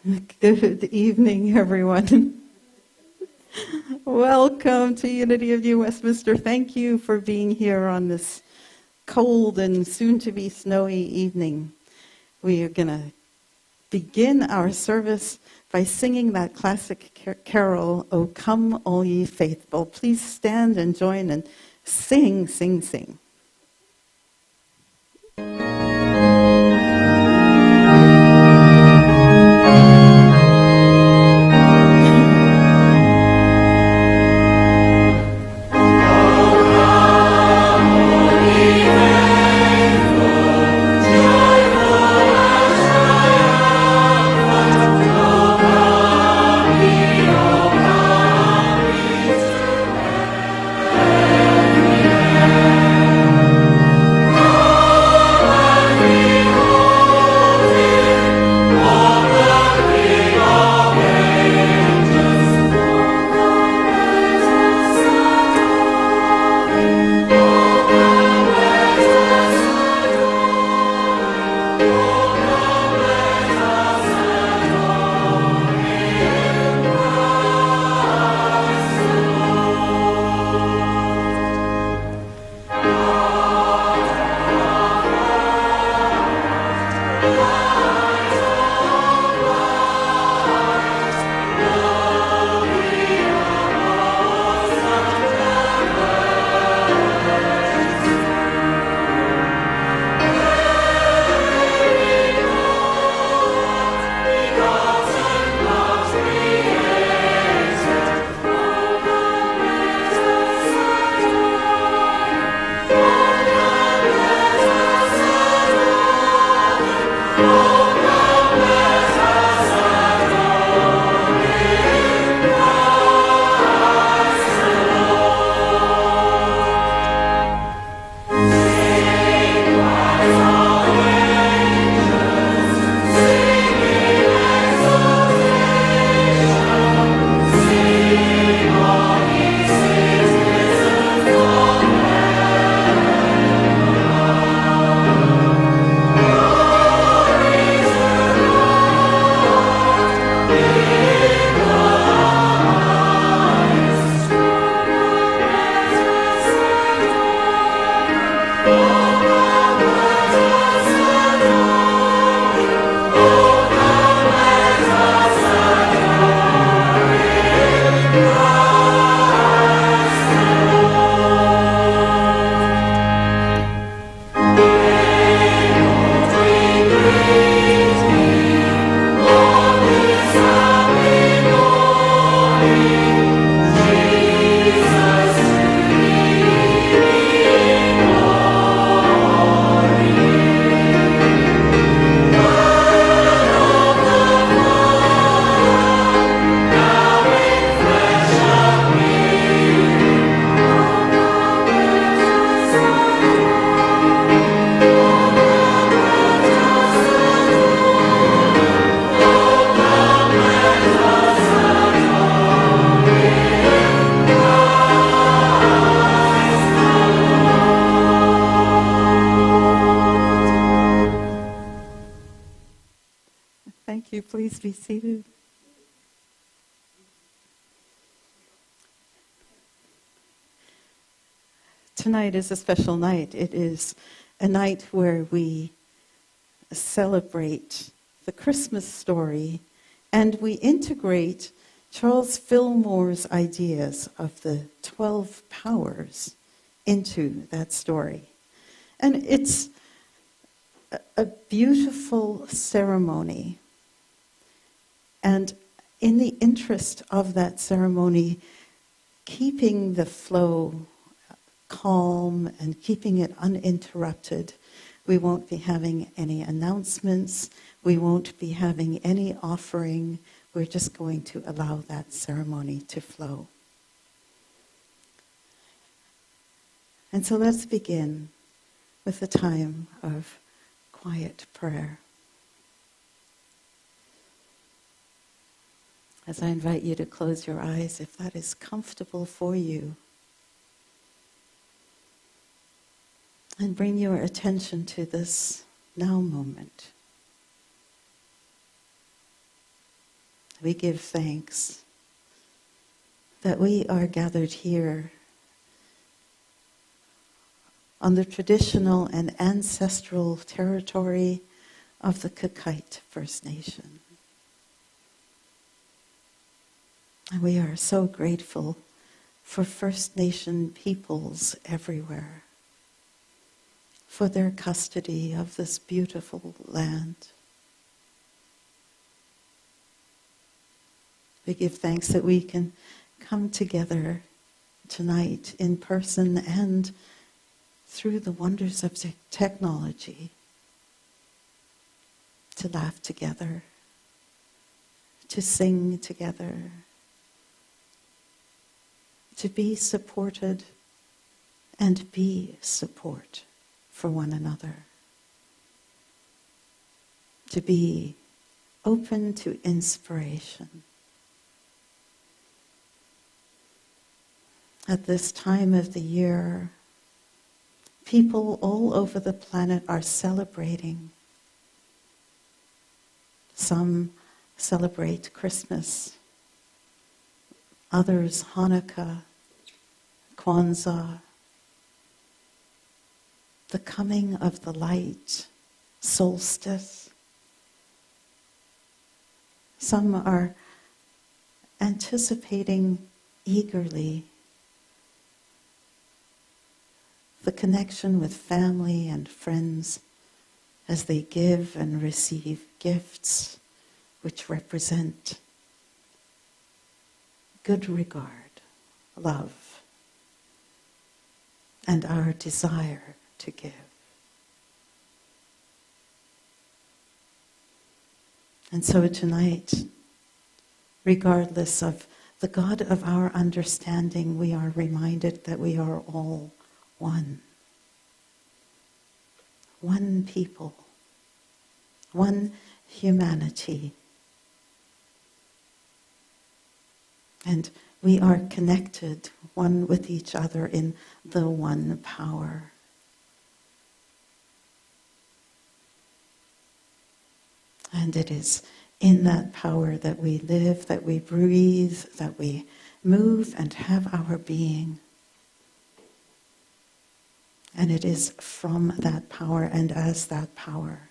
Good evening, everyone. Welcome to Unity of New Westminster. Thank you for being here on this cold and soon-to-be snowy evening. We are going to begin our service by singing that classic carol, "O Come All Ye Faithful." Please stand and join and sing, sing, sing. Thank you. Please be seated. Tonight is a special night. It is a night where we celebrate the Christmas story and we integrate Charles Fillmore's ideas of the 12 powers into that story. And it's a beautiful ceremony. And in the interest of that ceremony, keeping the flow calm and keeping it uninterrupted, we won't be having any announcements, we won't be having any offering, we're just going to allow that ceremony to flow. And so let's begin with a time of quiet prayer. As I invite you to close your eyes, if that is comfortable for you, and bring your attention to this now moment. we give thanks that we are gathered here on the traditional and ancestral territory of the Kakite First Nation. And we are so grateful for First Nation peoples everywhere, for their custody of this beautiful land. We give thanks that we can come together tonight in person and through the wonders of technology to laugh together, to sing together, to be supported and be support for one another, to be open to inspiration. At this time of the year, people all over the planet are celebrating. Some celebrate Christmas, others Hanukkah, Kwanzaa, the coming of the light, solstice. Some are anticipating eagerly the connection with family and friends as they give and receive gifts which represent good regard, love, and our desire to give. And so tonight, regardless of the God of our understanding, we are reminded that we are all one. One people. One humanity. And we are connected one with each other in the one power. And it is in that power that we live, that we breathe, that we move and have our being. And it is from that power and as that power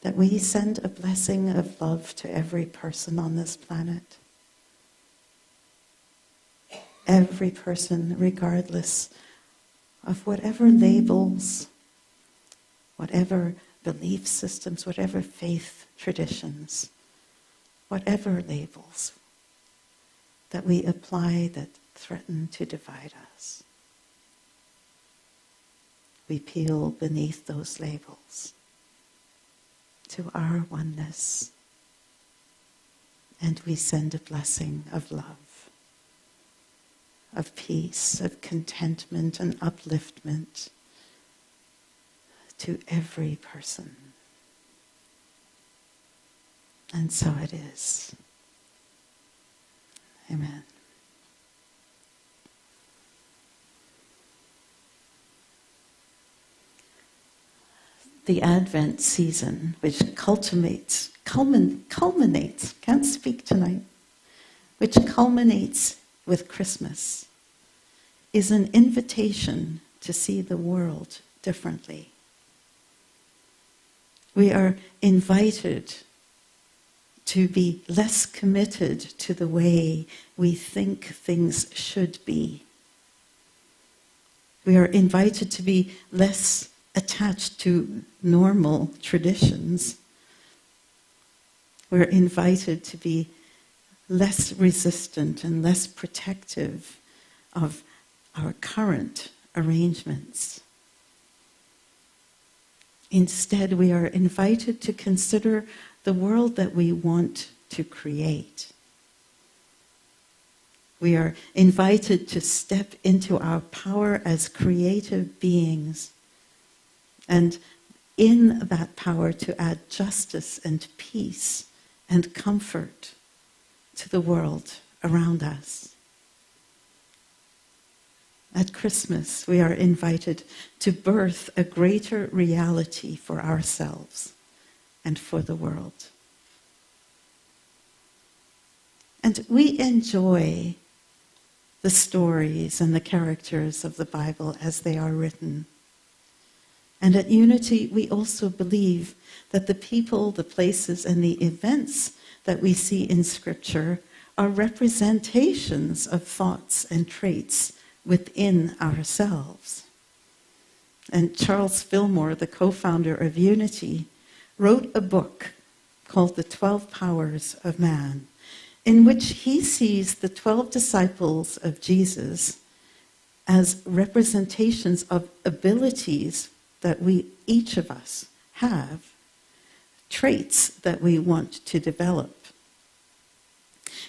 that we send a blessing of love to every person on this planet. Every person, regardless of whatever labels, whatever belief systems, whatever faith traditions, whatever labels that we apply that threaten to divide us. We peel beneath those labels to our oneness, and we send a blessing of love, of peace, of contentment and upliftment to every person. And so it is. Amen. The Advent season, which culminates, can't speak tonight, which culminates with Christmas, is an invitation to see the world differently. We are invited to be less committed to the way we think things should be. We are invited to be less attached to normal traditions. We're invited to be less resistant and less protective of our current arrangements. Instead, we are invited to consider the world that we want to create. We are invited to step into our power as creative beings, and in that power to add justice and peace and comfort to the world around us. At Christmas, we are invited to birth a greater reality for ourselves and for the world. And we enjoy the stories and the characters of the Bible as they are written. And at Unity, we also believe that the people, the places, and the events that we see in Scripture are representations of thoughts and traits within ourselves. And Charles Fillmore, the co-founder of Unity, wrote a book called The 12 Powers of Man, in which he sees the 12 disciples of Jesus as representations of abilities that each of us have, traits that we want to develop.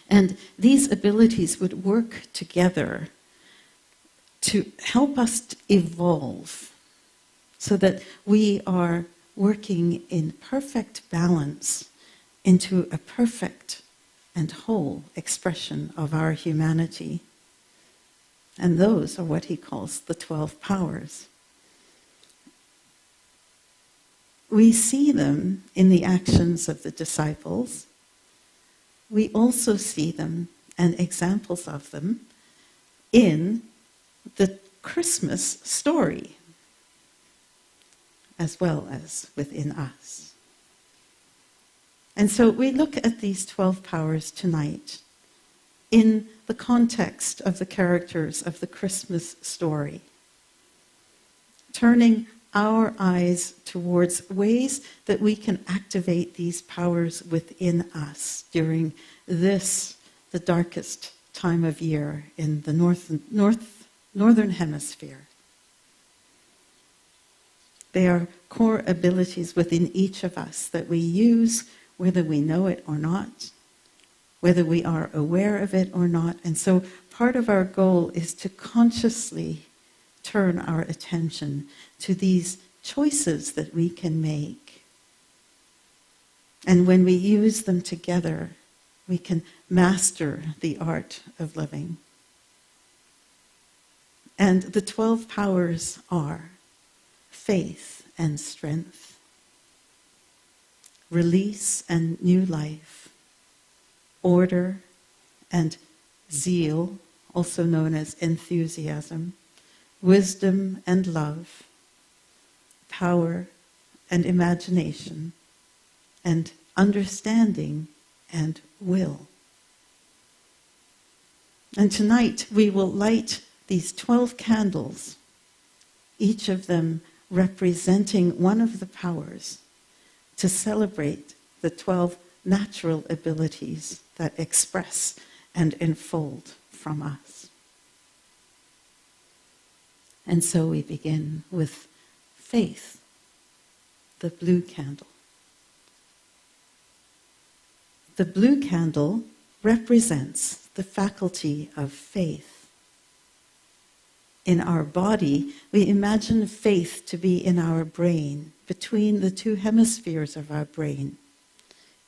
And these abilities would work together to help us to evolve so that we are working in perfect balance into a perfect and whole expression of our humanity. And those are what he calls the 12 powers. We see them in the actions of the disciples. We also see them, and examples of them, in the Christmas story, as well as within us. And so we look at these 12 powers tonight in the context of the characters of the Christmas story, turning our eyes towards ways that we can activate these powers within us during this, the darkest time of year in the northern hemisphere. They are core abilities within each of us that we use whether we know it or not, whether we are aware of it or not. And so part of our goal is to consciously turn our attention to these choices that we can make. And when we use them together, we can master the art of living. And the 12 powers are faith and strength, release and new life, order and zeal, also known as enthusiasm, wisdom and love, power and imagination, and understanding and will. And tonight we will light these 12 candles, each of them representing one of the powers, to celebrate the 12 natural abilities that express and enfold from us. And so we begin with faith, the blue candle. The blue candle represents the faculty of faith. In our body, we imagine faith to be in our brain, between the two hemispheres of our brain,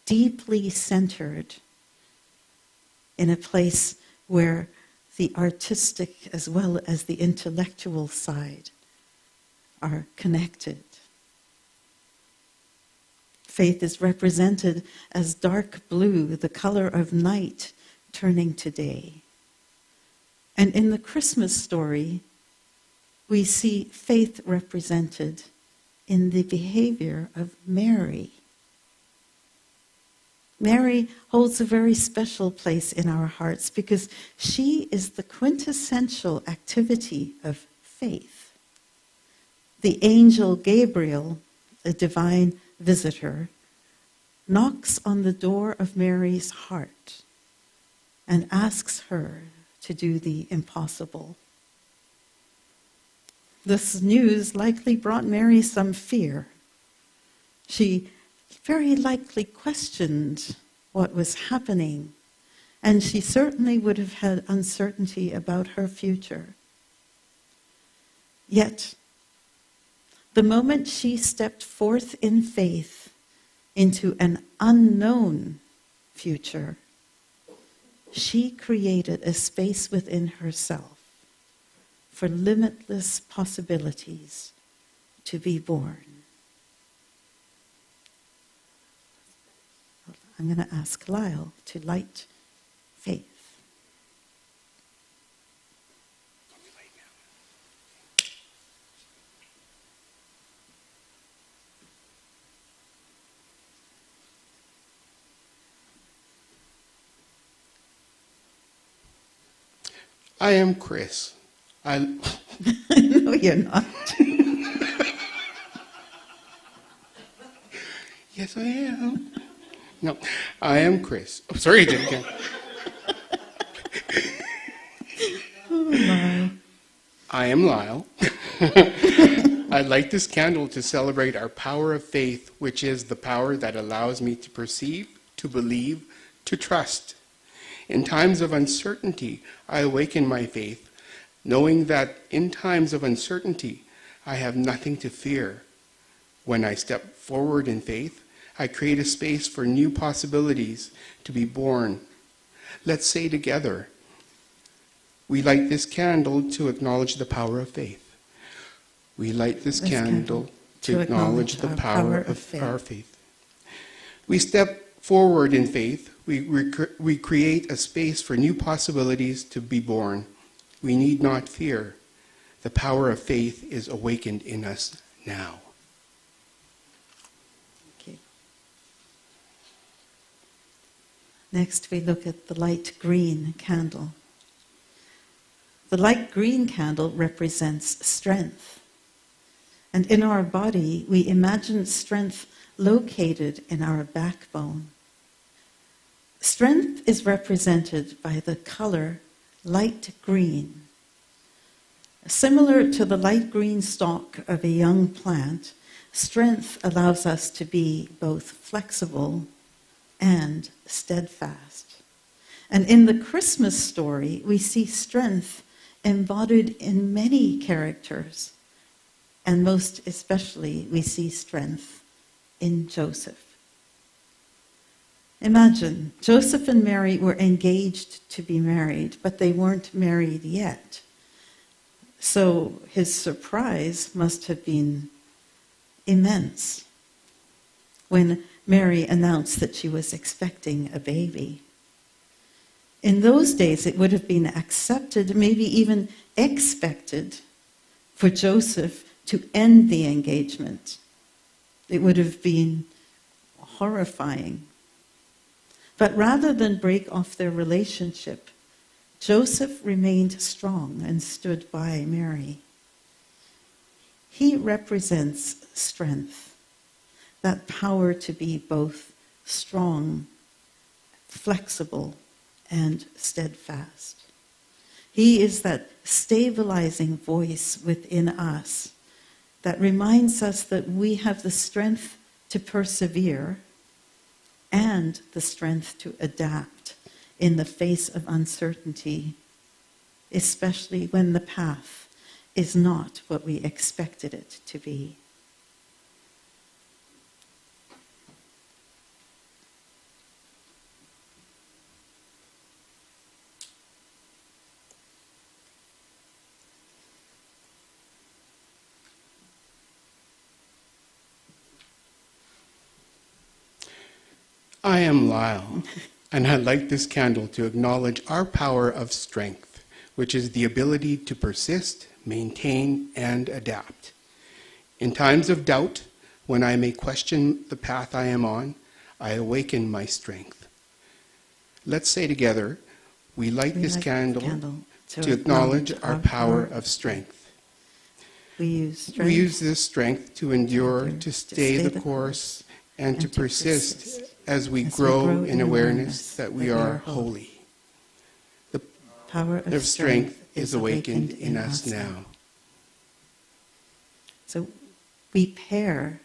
deeply centered in a place where the artistic as well as the intellectual side are connected. Faith is represented as dark blue, the color of night turning to day. And in the Christmas story, we see faith represented in the behavior of Mary. Mary holds a very special place in our hearts because she is the quintessential activity of faith. The angel Gabriel, a divine visitor, knocks on the door of Mary's heart and asks her to do the impossible. This news likely brought Mary some fear. She very likely questioned what was happening, and she certainly would have had uncertainty about her future. Yet, the moment she stepped forth in faith into an unknown future, she created a space within herself for limitless possibilities to be born. I'm going to ask Lyle to light faith. I am Chris. No, you're not. Yes, I am. No, I am Chris. Oh, sorry, I did it again. Oh, my. I am Lyle. I light this candle to celebrate our power of faith, which is the power that allows me to perceive, to believe, to trust. In times of uncertainty, I awaken my faith, knowing that in times of uncertainty, I have nothing to fear. When I step forward in faith, I create a space for new possibilities to be born. Let's say together, we light this candle to acknowledge the power of faith. We light this candle to acknowledge the power of our faith. We step forward in faith. We create a space for new possibilities to be born. We need not fear. The power of faith is awakened in us now. Okay. Next, we look at the light green candle. The light green candle represents strength. And in our body, we imagine strength located in our backbone. Strength is represented by the color light green. Similar to the light green stalk of a young plant, strength allows us to be both flexible and steadfast. And in the Christmas story, we see strength embodied in many characters, and most especially, we see strength in Joseph. Imagine, Joseph and Mary were engaged to be married, but they weren't married yet. So his surprise must have been immense when Mary announced that she was expecting a baby. In those days, it would have been accepted, maybe even expected, for Joseph to end the engagement. It would have been horrifying. But rather than break off their relationship, Joseph remained strong and stood by Mary. He represents strength, that power to be both strong, flexible, and steadfast. He is that stabilizing voice within us that reminds us that we have the strength to persevere and the strength to adapt in the face of uncertainty, especially when the path is not what we expected it to be. I am Lyle, and I light this candle to acknowledge our power of strength, which is the ability to persist, maintain, and adapt. In times of doubt, when I may question the path I am on, I awaken my strength. Let's say together, we light this candle to acknowledge our power of strength. We use this strength to endure, to stay the course, and to persist as we grow in awareness that we are holy. The power of strength is awakened in us now. So we pair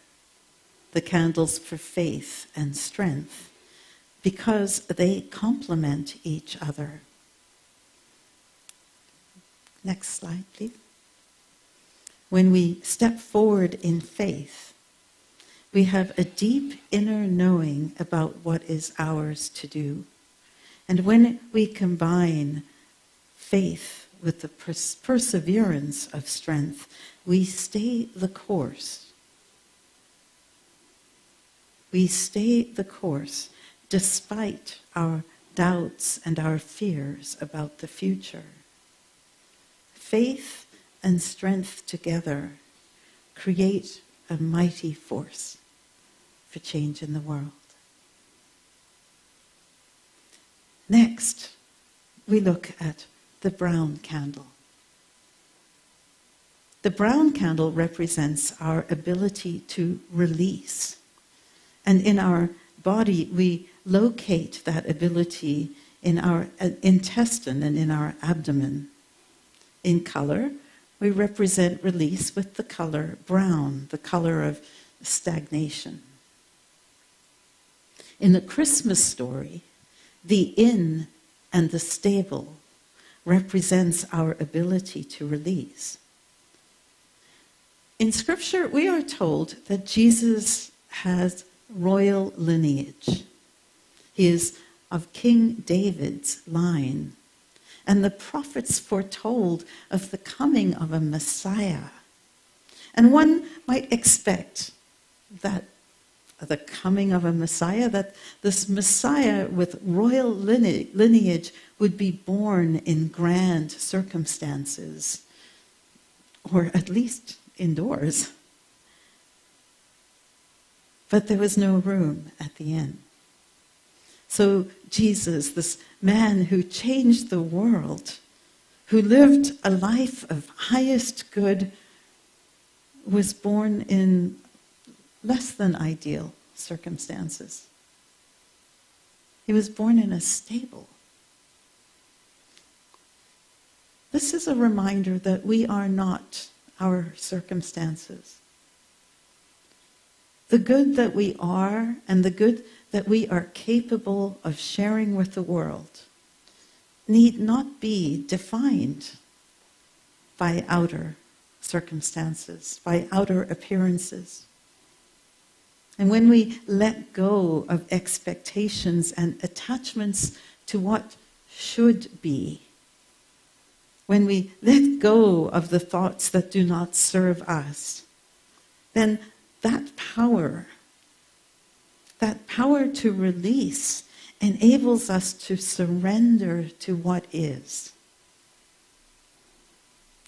the candles for faith and strength because they complement each other. Next slide, please. When we step forward in faith, we have a deep inner knowing about what is ours to do. And when we combine faith with the perseverance of strength, we stay the course. We stay the course despite our doubts and our fears about the future. Faith and strength together create a mighty force for change in the world. Next, we look at the brown candle. The brown candle represents our ability to release. And in our body, we locate that ability in our intestine and in our abdomen. In color, we represent release with the color brown, the color of stagnation. In the Christmas story, the inn and the stable represents our ability to release. In Scripture, we are told that Jesus has royal lineage. He is of King David's line. And the prophets foretold of the coming of a Messiah. And one might expect that the coming of a Messiah, that this Messiah with royal lineage would be born in grand circumstances, or at least indoors. But there was no room at the inn. So Jesus, this man who changed the world, who lived a life of highest good, was born in less than ideal circumstances. He was born in a stable. This is a reminder that we are not our circumstances. The good that we are and the good that we are capable of sharing with the world need not be defined by outer circumstances, by outer appearances. And when we let go of expectations and attachments to what should be, when we let go of the thoughts that do not serve us, then that power to release enables us to surrender to what is.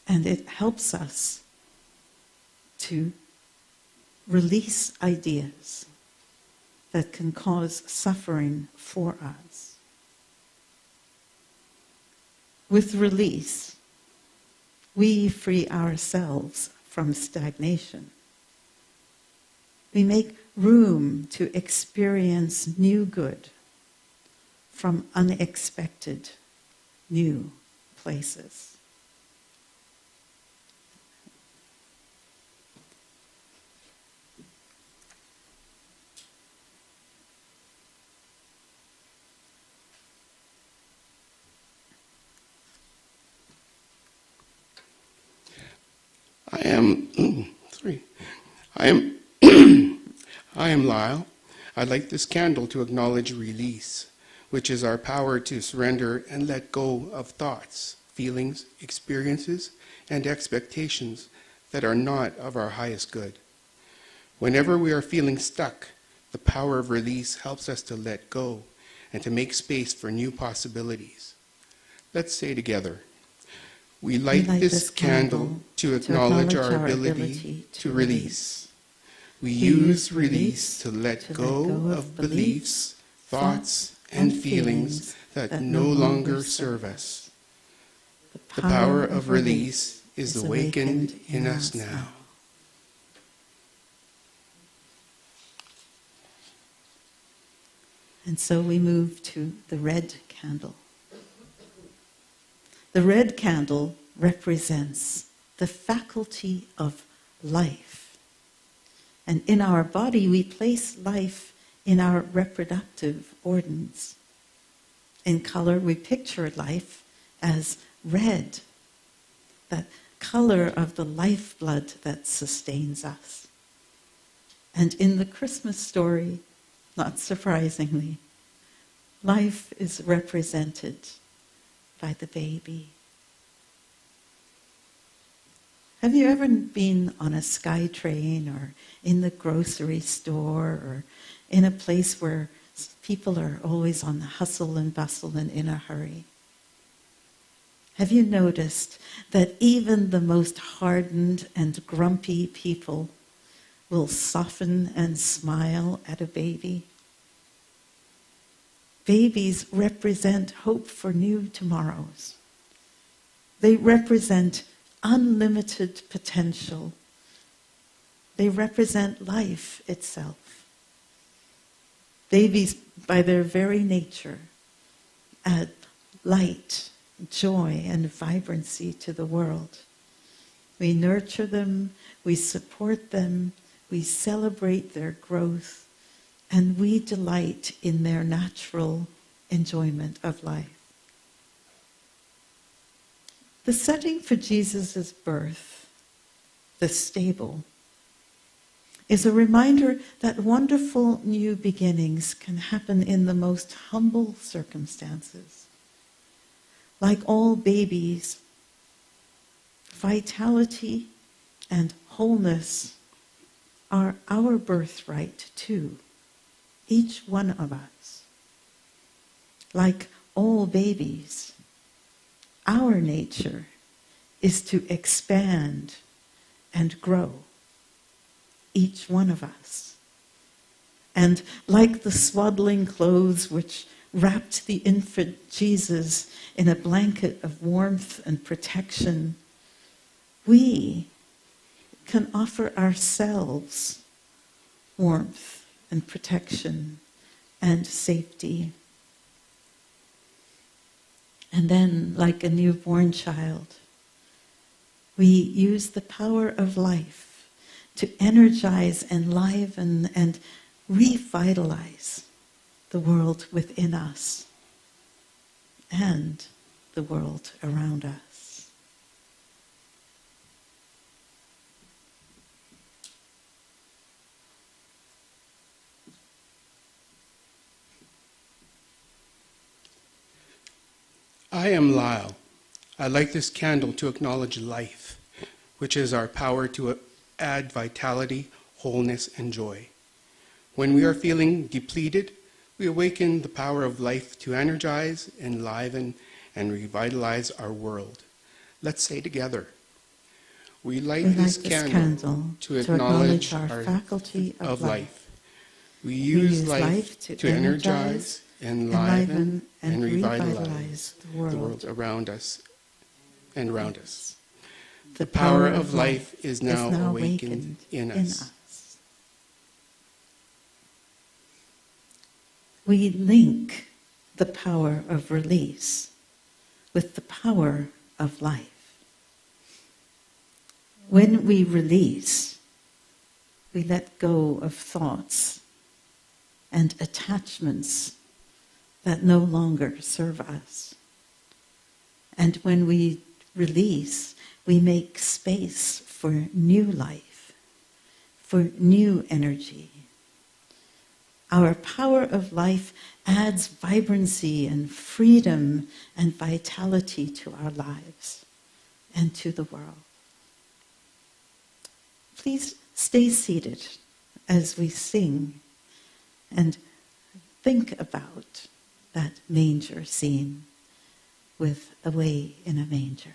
And it helps us to release ideas that can cause suffering for us. With release, we free ourselves from stagnation. We make room to experience new good from unexpected new places. I am Lyle. I'd like this candle to acknowledge release, which is our power to surrender and let go of thoughts, feelings, experiences, and expectations that are not of our highest good. Whenever we are feeling stuck, the power of release helps us to let go and to make space for new possibilities. Let's say together, we light this candle to acknowledge our ability to release. We use release to let go of beliefs, thoughts, and feelings that no longer serve us. The power of release is awakened in us now. And so we move to the red candle. The red candle represents the faculty of life. And in our body, we place life in our reproductive organs. In color, we picture life as red, that color of the lifeblood that sustains us. And in the Christmas story, not surprisingly, life is represented by the baby. Have you ever been on a sky train or in the grocery store or in a place where People are always on the hustle and bustle and in a hurry. Have you noticed that even the most hardened and grumpy people will soften and smile at a baby? Babies represent hope for new tomorrows. They represent unlimited potential. They represent life itself. Babies, by their very nature, add light, joy, and vibrancy to the world. We nurture them, we support them, we celebrate their growth, and we delight in their natural enjoyment of life. The setting for Jesus' birth, the stable, is a reminder that wonderful new beginnings can happen in the most humble circumstances. Like all babies, vitality and wholeness are our birthright too, each one of us. Like all babies, our nature is to expand and grow, each one of us. And like the swaddling clothes which wrapped the infant Jesus in a blanket of warmth and protection, we can offer ourselves warmth and protection and safety. And then, like a newborn child, we use the power of life to energize, enliven, and revitalize the world within us and the world around us. I am Lyle. I light this candle to acknowledge life, which is our power to add vitality, wholeness, and joy. When we are feeling depleted, we awaken the power of life to energize, enliven, and revitalize our world. Let's say together, we light this candle to acknowledge our faculty of life. We use life to energize, enliven, and revitalize the world around us and around us. The power of life is now awakened in us. We link the power of release with the power of life. When we release, we let go of thoughts and attachments that no longer serve us. And when we release, we make space for new life, for new energy. Our power of life adds vibrancy and freedom and vitality to our lives and to the world. Please stay seated as we sing and think about that manger scene with Away in a Manger.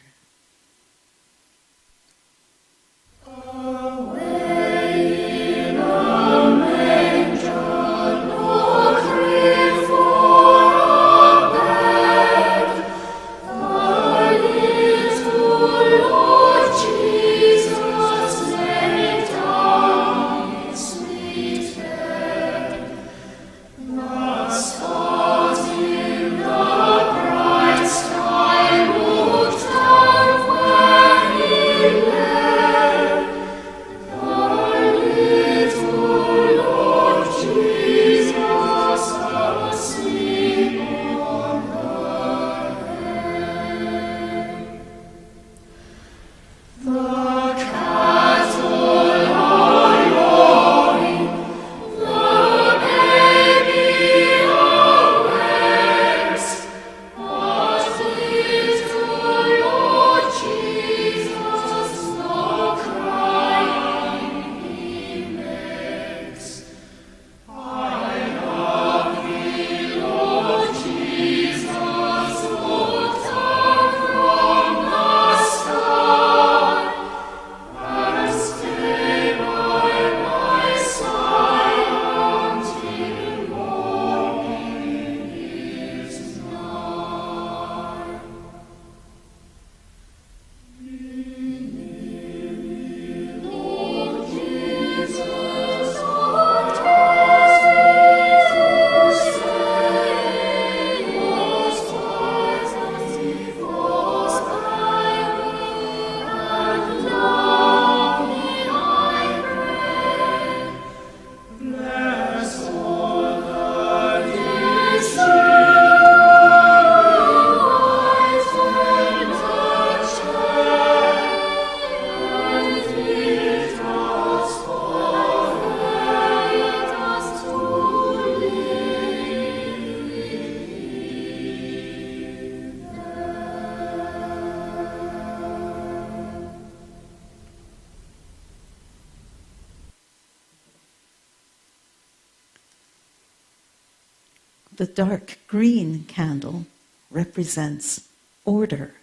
The dark green candle represents order.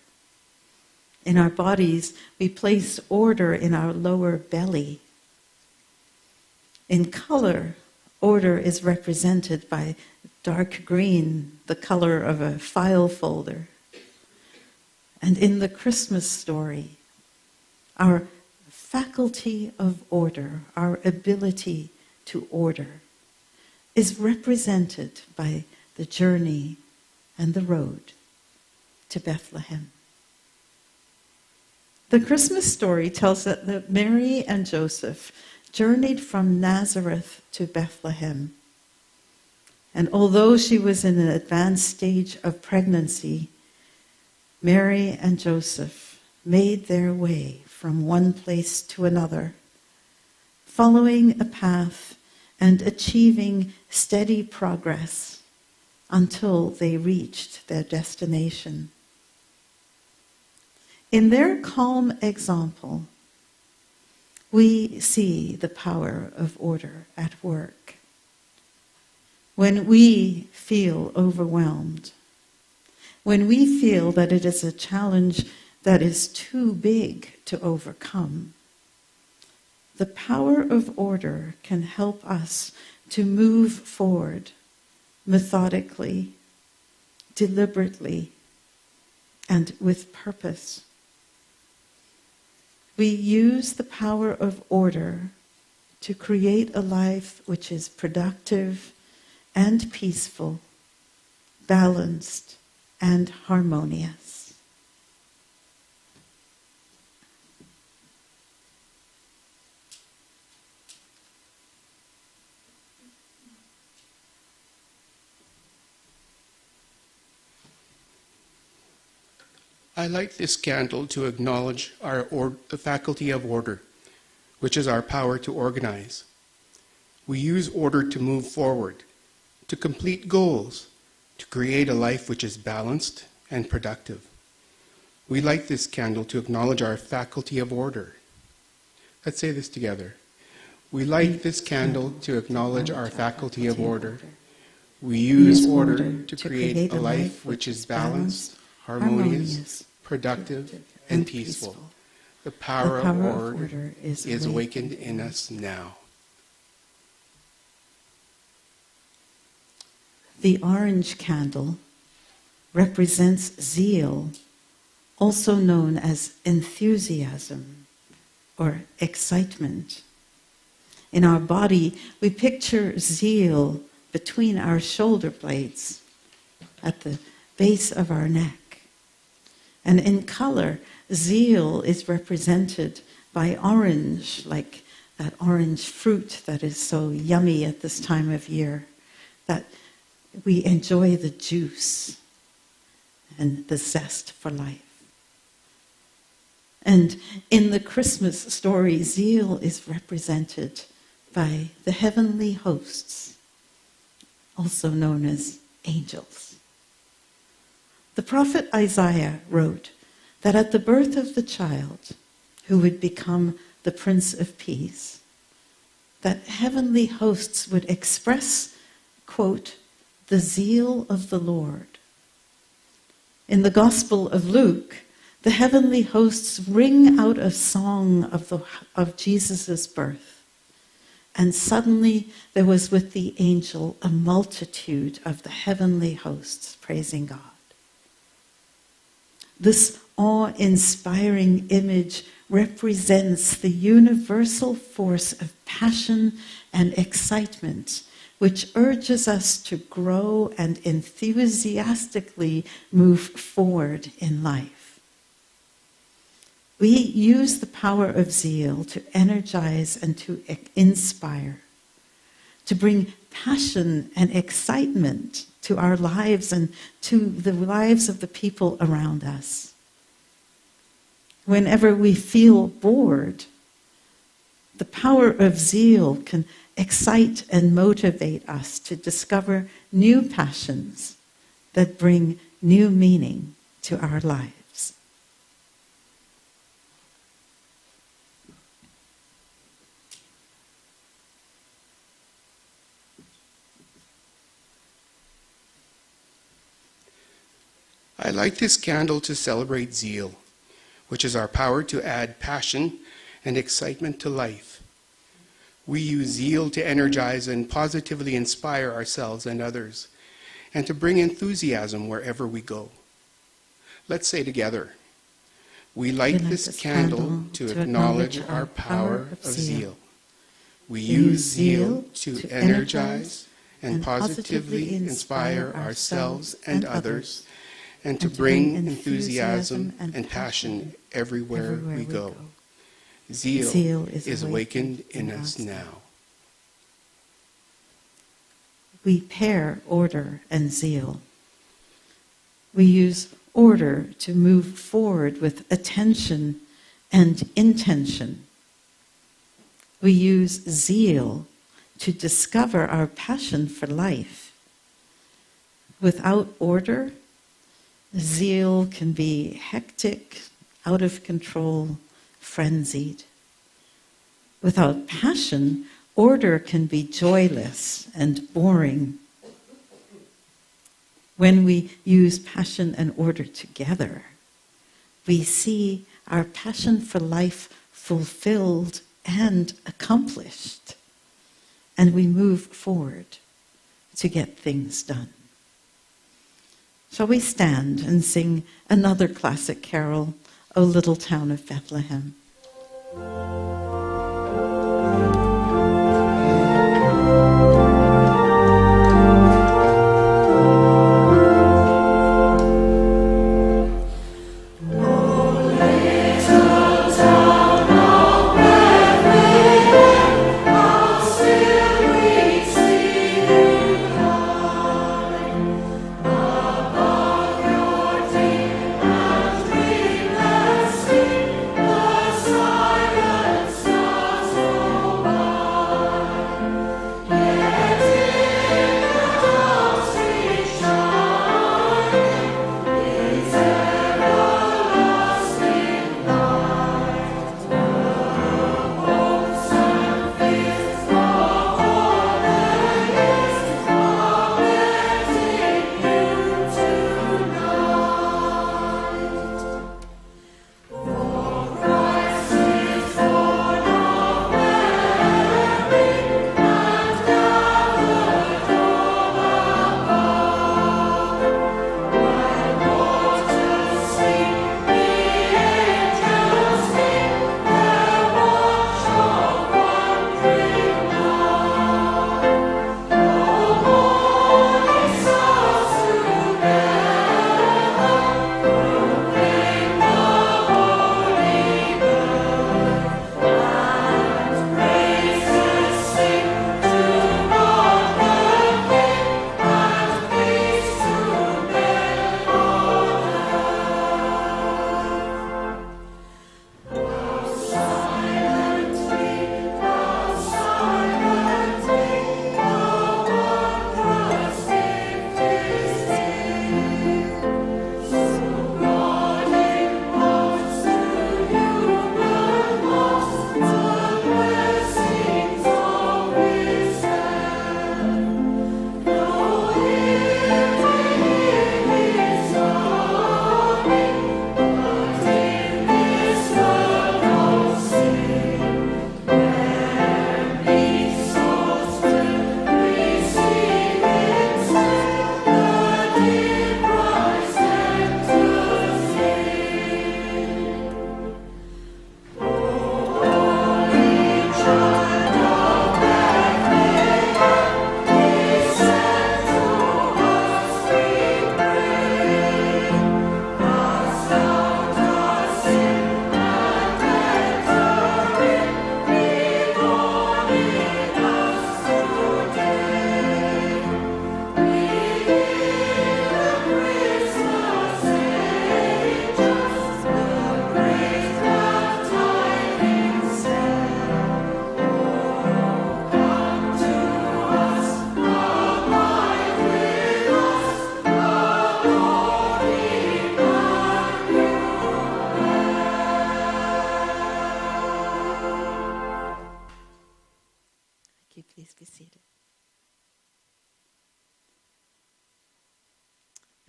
In our bodies, we place order in our lower belly. In color, order is represented by dark green, the color of a file folder. And in the Christmas story, our faculty of order, our ability to order, is represented by the journey and the road to Bethlehem. The Christmas story tells that Mary and Joseph journeyed from Nazareth to Bethlehem. And although she was in an advanced stage of pregnancy, Mary and Joseph made their way from one place to another, following a path and achieving steady progress until they reached their destination. In their calm example, we see the power of order at work. When we feel overwhelmed, when we feel that it is a challenge that is too big to overcome, the power of order can help us to move forward methodically, deliberately, and with purpose. We use the power of order to create a life which is productive and peaceful, balanced and harmonious. I light this candle to acknowledge the faculty of order, which is our power to organize. We use order to move forward, to complete goals, to create a life which is balanced and productive. We light this candle to acknowledge our faculty of order. Let's say this together. We light this candle to acknowledge our faculty of order. We use order to create a life which is balanced, harmonious, productive, and peaceful. The power of order is awakened in us now. The orange candle represents zeal, also known as enthusiasm or excitement. In our body, we picture zeal between our shoulder blades, at the base of our neck. And in color, zeal is represented by orange, like that orange fruit that is so yummy at this time of year, that we enjoy the juice and the zest for life. And in the Christmas story, zeal is represented by the heavenly hosts, also known as angels. The prophet Isaiah wrote that at the birth of the child, who would become the Prince of Peace, that heavenly hosts would express, quote, the zeal of the Lord. In the Gospel of Luke, the heavenly hosts ring out a song of Jesus' birth. And suddenly there was with the angel a multitude of the heavenly hosts praising God. This awe-inspiring image represents the universal force of passion and excitement, which urges us to grow and enthusiastically move forward in life. We use the power of zeal to energize and to inspire, to bring passion and excitement to our lives and to the lives of the people around us. Whenever we feel bored, the power of zeal can excite and motivate us to discover new passions that bring new meaning to our lives. I light this candle to celebrate zeal, which is our power to add passion and excitement to life. We use zeal to energize and positively inspire ourselves and others, and to bring enthusiasm wherever we go. Let's say together, we light this candle to acknowledge our power of zeal. We use zeal to energize and positively inspire ourselves and others, and to bring enthusiasm and passion everywhere we go. Zeal is awakened in us now. We pair order and zeal. We use order to move forward with attention and intention. We use zeal to discover our passion for life. Without order, zeal can be hectic, out of control, frenzied. Without passion, order can be joyless and boring. When we use passion and order together, we see our passion for life fulfilled and accomplished, and we move forward to get things done. Shall we stand and sing another classic carol, O Little Town of Bethlehem? Your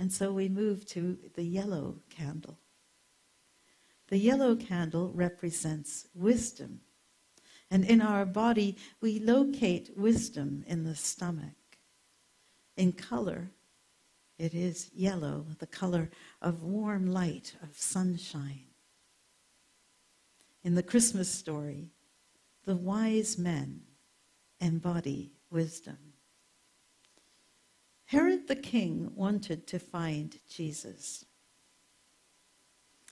And so we move to the yellow candle. The yellow candle represents wisdom. And in our body, we locate wisdom in the stomach. In color, it is yellow, the color of warm light, of sunshine. In the Christmas story, the wise men embody wisdom. Herod the king wanted to find Jesus.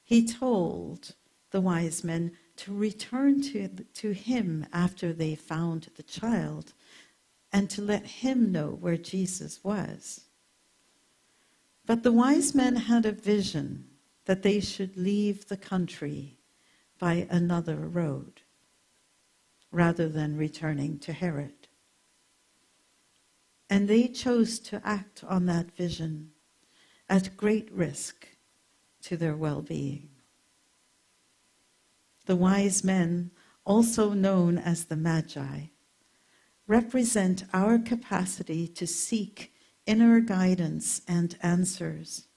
He told the wise men to return to him after they found the child and to let him know where Jesus was. But the wise men had a vision that they should leave the country by another road rather than returning to Herod. And they chose to act on that vision at great risk to their well-being. The wise men, also known as the Magi, represent our capacity to seek inner guidance and answers,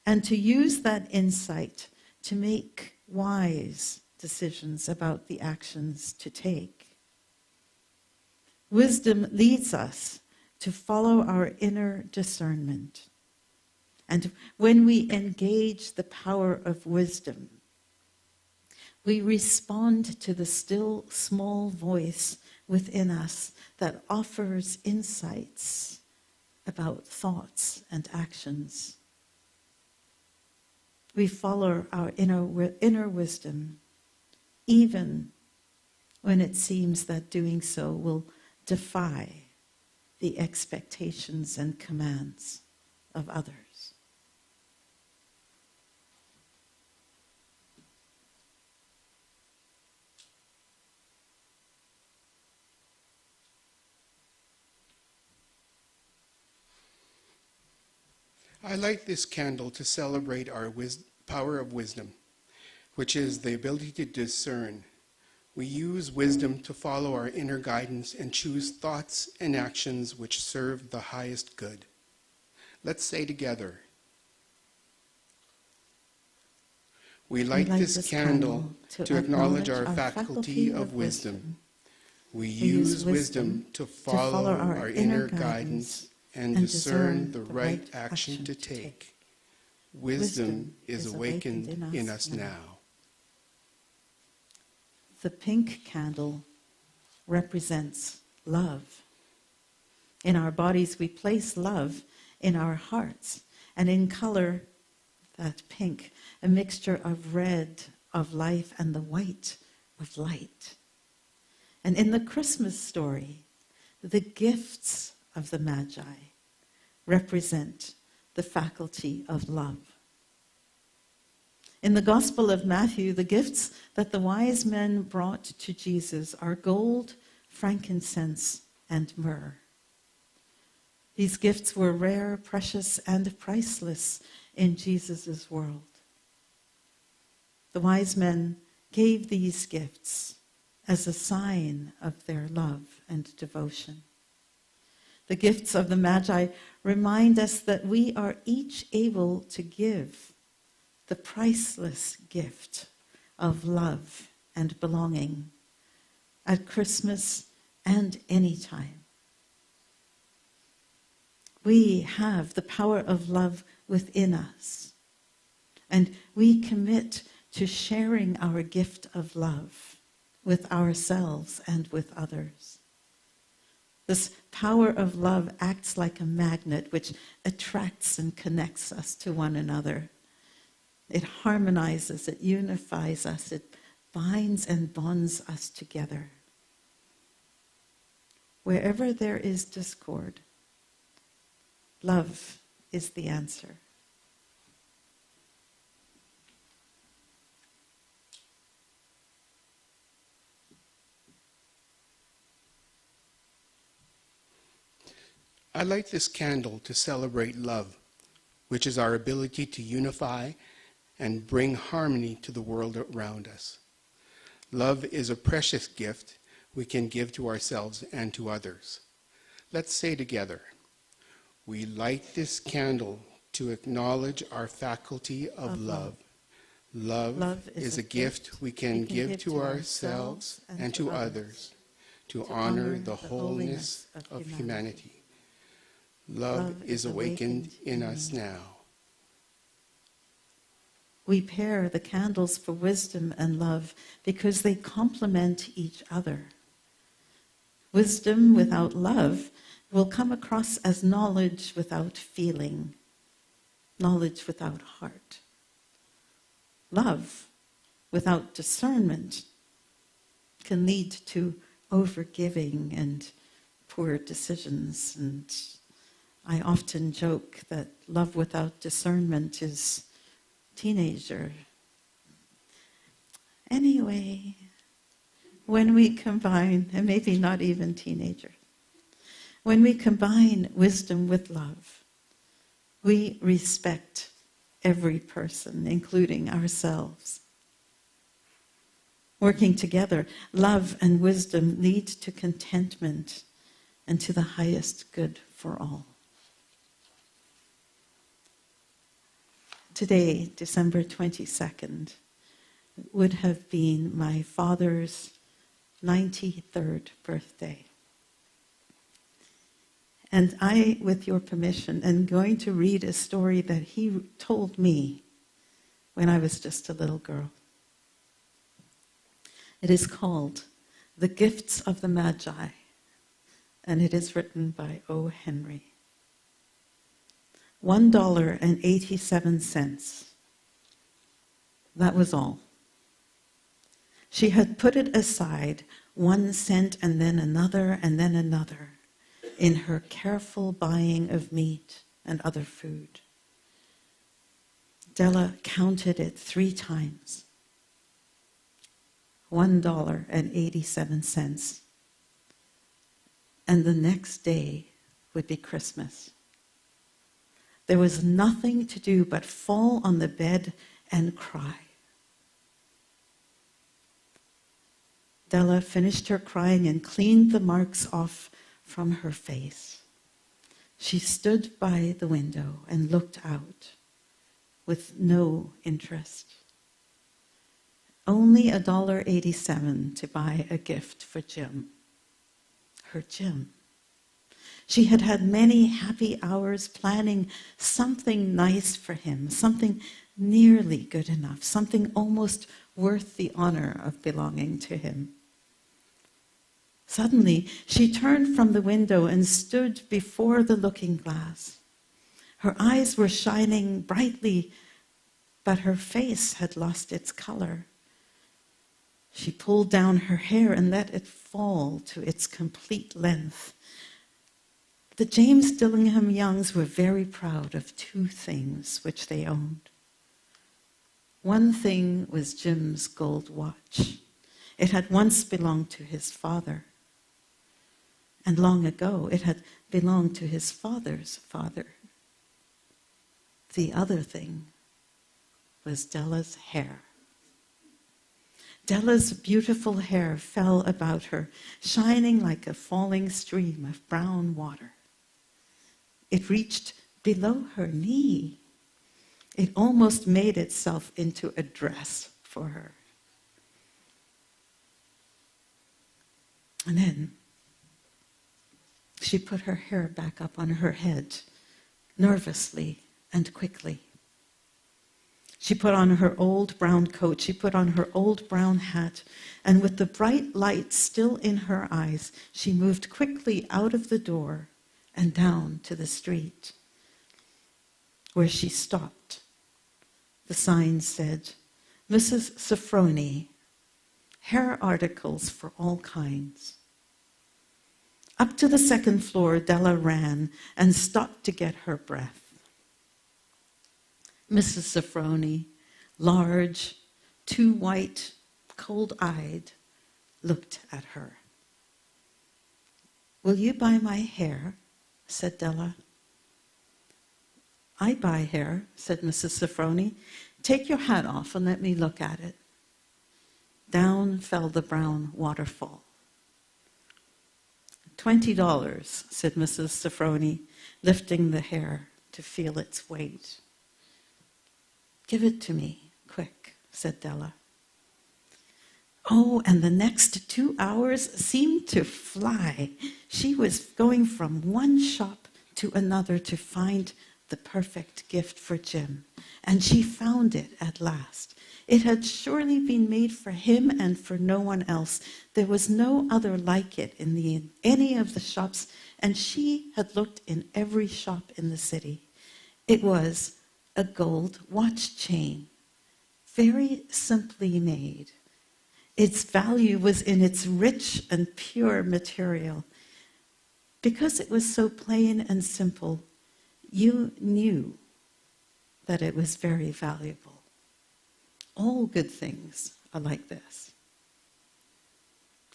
and to use that insight to make wise decisions about the actions to take. Wisdom leads us to follow our inner discernment. And when we engage the power of wisdom, we respond to the still small voice within us that offers insights about thoughts and actions. We follow our inner wisdom, even when it seems that doing so will defy the expectations and commands of others. I light this candle to celebrate our power of wisdom, which is the ability to discern. We use wisdom to follow our inner guidance and choose thoughts and actions which serve the highest good. Let's say together, we light this candle to acknowledge our faculty of wisdom. We use wisdom to follow our inner guidance and discern the right action to take. Wisdom is awakened in us now. The pink candle represents love. In our bodies, we place love in our hearts. And in color, that pink, a mixture of red, of life, and the white of light. And in the Christmas story, the gifts of the Magi represent the faculty of love. In the Gospel of Matthew, the gifts that the wise men brought to Jesus are gold, frankincense, and myrrh. These gifts were rare, precious, and priceless in Jesus' world. The wise men gave these gifts as a sign of their love and devotion. The gifts of the Magi remind us that we are each able to give the priceless gift of love and belonging at Christmas and any time. We have the power of love within us, and we commit to sharing our gift of love with ourselves and with others. This power of love acts like a magnet which attracts and connects us to one another. It harmonizes, it unifies us, it binds and bonds us together. Wherever there is discord, love is the answer. I light this candle to celebrate love, which is our ability to unify and bring harmony to the world around us. Love is a precious gift we can give to ourselves and to others. Let's say together, we light this candle to acknowledge our faculty of love. Love is a gift we can give to ourselves and to others to honor the wholeness of humanity. Love is awakened in us now. We pair the candles for wisdom and love because they complement each other. Wisdom without love will come across as knowledge without feeling, knowledge without heart. Love without discernment can lead to overgiving and poor decisions. And I often joke that love without discernment is teenager. Anyway, when we combine, and maybe not even teenager, when we combine wisdom with love, we respect every person, including ourselves. Working together, love and wisdom lead to contentment and to the highest good for all. Today, December 22nd, would have been my father's 93rd birthday. And I, with your permission, am going to read a story that he told me when I was just a little girl. It is called The Gifts of the Magi, and it is written by O. Henry. $1.87. That was all. She had put it aside, 1 cent and then another in her careful buying of meat and other food. Della counted it 3 times. $1.87. And the next day would be Christmas. There was nothing to do but fall on the bed and cry. Della finished her crying and cleaned the marks off from her face. She stood by the window and looked out with no interest. Only $1.87 to buy a gift for Jim. Her Jim. She had had many happy hours planning something nice for him, something nearly good enough, something almost worth the honor of belonging to him. Suddenly, she turned from the window and stood before the looking glass. Her eyes were shining brightly, but her face had lost its color. She pulled down her hair and let it fall to its complete length. The James Dillingham Youngs were very proud of 2 things which they owned. One thing was Jim's gold watch. It had once belonged to his father. And long ago, it had belonged to his father's father. The other thing was Della's hair. Della's beautiful hair fell about her, shining like a falling stream of brown water. It reached below her knee. It almost made itself into a dress for her. And then she put her hair back up on her head, nervously and quickly. She put on her old brown coat, she put on her old brown hat, and with the bright light still in her eyes, she moved quickly out of the door and down to the street, where she stopped. The sign said, Mrs. Sofroni, hair articles for all kinds. Up to the 2nd floor, Della ran and stopped to get her breath. Mrs. Sofroni, large, too white, cold-eyed, looked at her. Will you buy my hair? Said Della. I buy hair, said Mrs. Sofroni. Take your hat off and let me look at it. Down fell the brown waterfall. $20, said Mrs. Sofroni, lifting the hair to feel its weight. "Give it to me, quick," said Della. Oh, and the next 2 hours seemed to fly. She was going from one shop to another to find the perfect gift for Jim. And she found it at last. It had surely been made for him and for no one else. There was no other like it in any of the shops, and she had looked in every shop in the city. It was a gold watch chain, very simply made. Its value was in its rich and pure material. Because it was so plain and simple, you knew that it was very valuable. All good things are like this.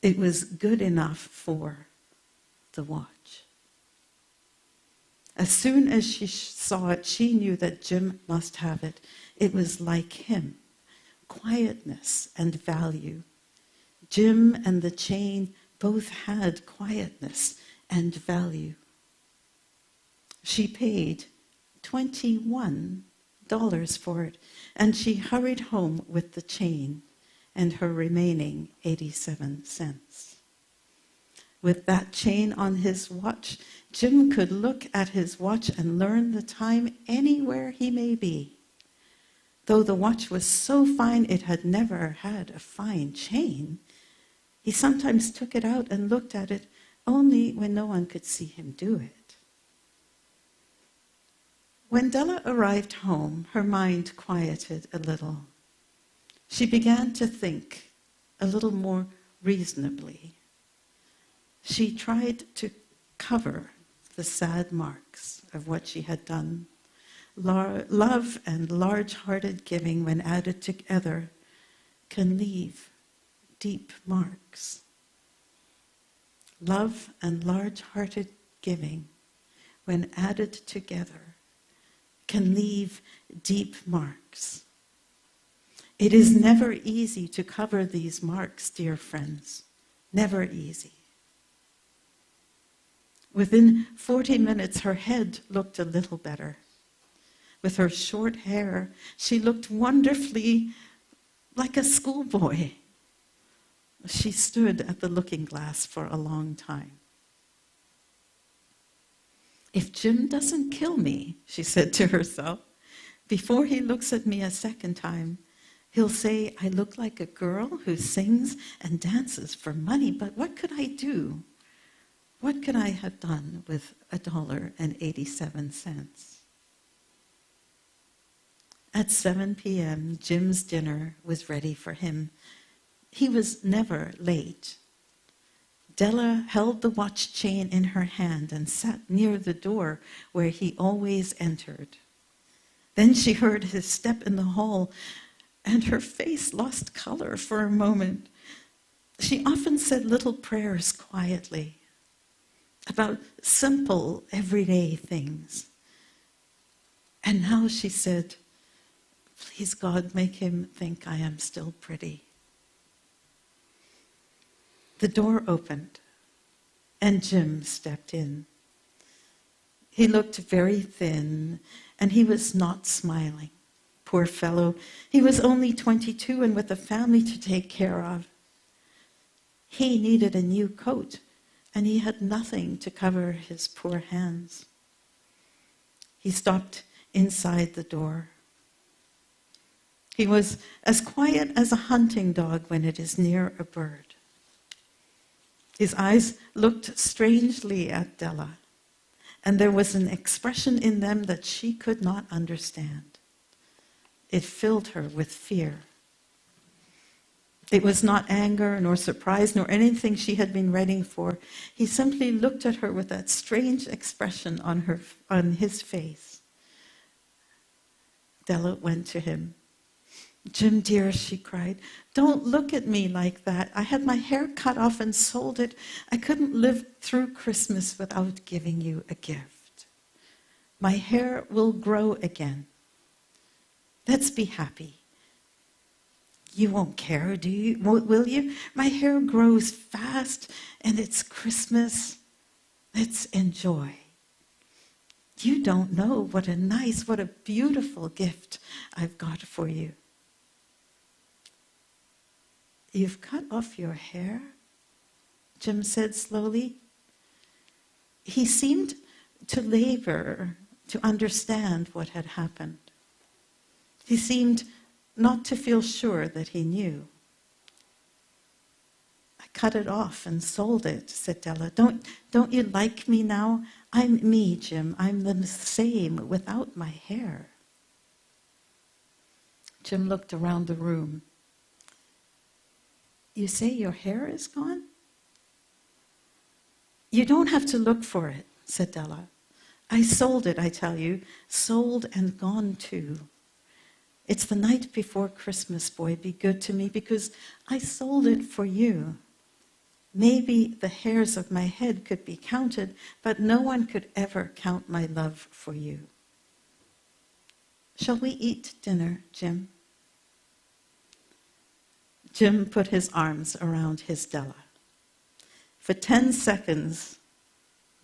It was good enough for the watch. As soon as she saw it, she knew that Jim must have it. It was like him, quietness and value. Jim and the chain both had quietness and value. She paid $21 for it, and she hurried home with the chain and her remaining 87 cents. With that chain on his watch, Jim could look at his watch and learn the time anywhere he may be. Though the watch was so fine it had never had a fine chain, he sometimes took it out and looked at it only when no one could see him do it. When Della arrived home, her mind quieted a little. She began to think a little more reasonably. She tried to cover the sad marks of what she had done. Love and large-hearted giving, when added together, can leave deep marks. Love and large-hearted giving, when added together, can leave deep marks. It is never easy to cover these marks, dear friends. Never easy. Within 40 minutes, her head looked a little better. With her short hair, she looked wonderfully like a schoolboy. She stood at the looking glass for a long time. "If Jim doesn't kill me," she said to herself, "before he looks at me a second time, he'll say I look like a girl who sings and dances for money. But what could I do? What could I have done with $1.87? At 7 p.m., Jim's dinner was ready for him. He was never late. Della held the watch chain in her hand and sat near the door where he always entered. Then she heard his step in the hall, and her face lost color for a moment. She often said little prayers quietly about simple, everyday things. And now she said, "Please, God, make him think I am still pretty." The door opened, and Jim stepped in. He looked very thin, and he was not smiling. Poor fellow, he was only 22 and with a family to take care of. He needed a new coat, and he had nothing to cover his poor hands. He stopped inside the door. He was as quiet as a hunting dog when it is near a bird. His eyes looked strangely at Della, and there was an expression in them that she could not understand. It filled her with fear. It was not anger, nor surprise, nor anything she had been ready for. He simply looked at her with that strange expression on his face. Della went to him. "Jim, dear," she cried, "don't look at me like that. I had my hair cut off and sold it. I couldn't live through Christmas without giving you a gift. My hair will grow again. Let's be happy. You won't care, do you? Will you? My hair grows fast, and it's Christmas. Let's enjoy." You don't know what a beautiful gift I've got for you. You've cut off your hair? Jim said slowly. He seemed to labor to understand what had happened. He seemed not to feel sure that he knew. I cut it off and sold it, said Della. Don't you like me now? I'm me, Jim. I'm the same without my hair. Jim looked around the room. You say your hair is gone? You don't have to look for it, said Della. I sold it, I tell you. Sold and gone too. It's the night before Christmas, boy. Be good to me because I sold it for you. Maybe the hairs of my head could be counted, but no one could ever count my love for you. Shall we eat dinner, Jim? Jim put his arms around his Della. For 10 seconds,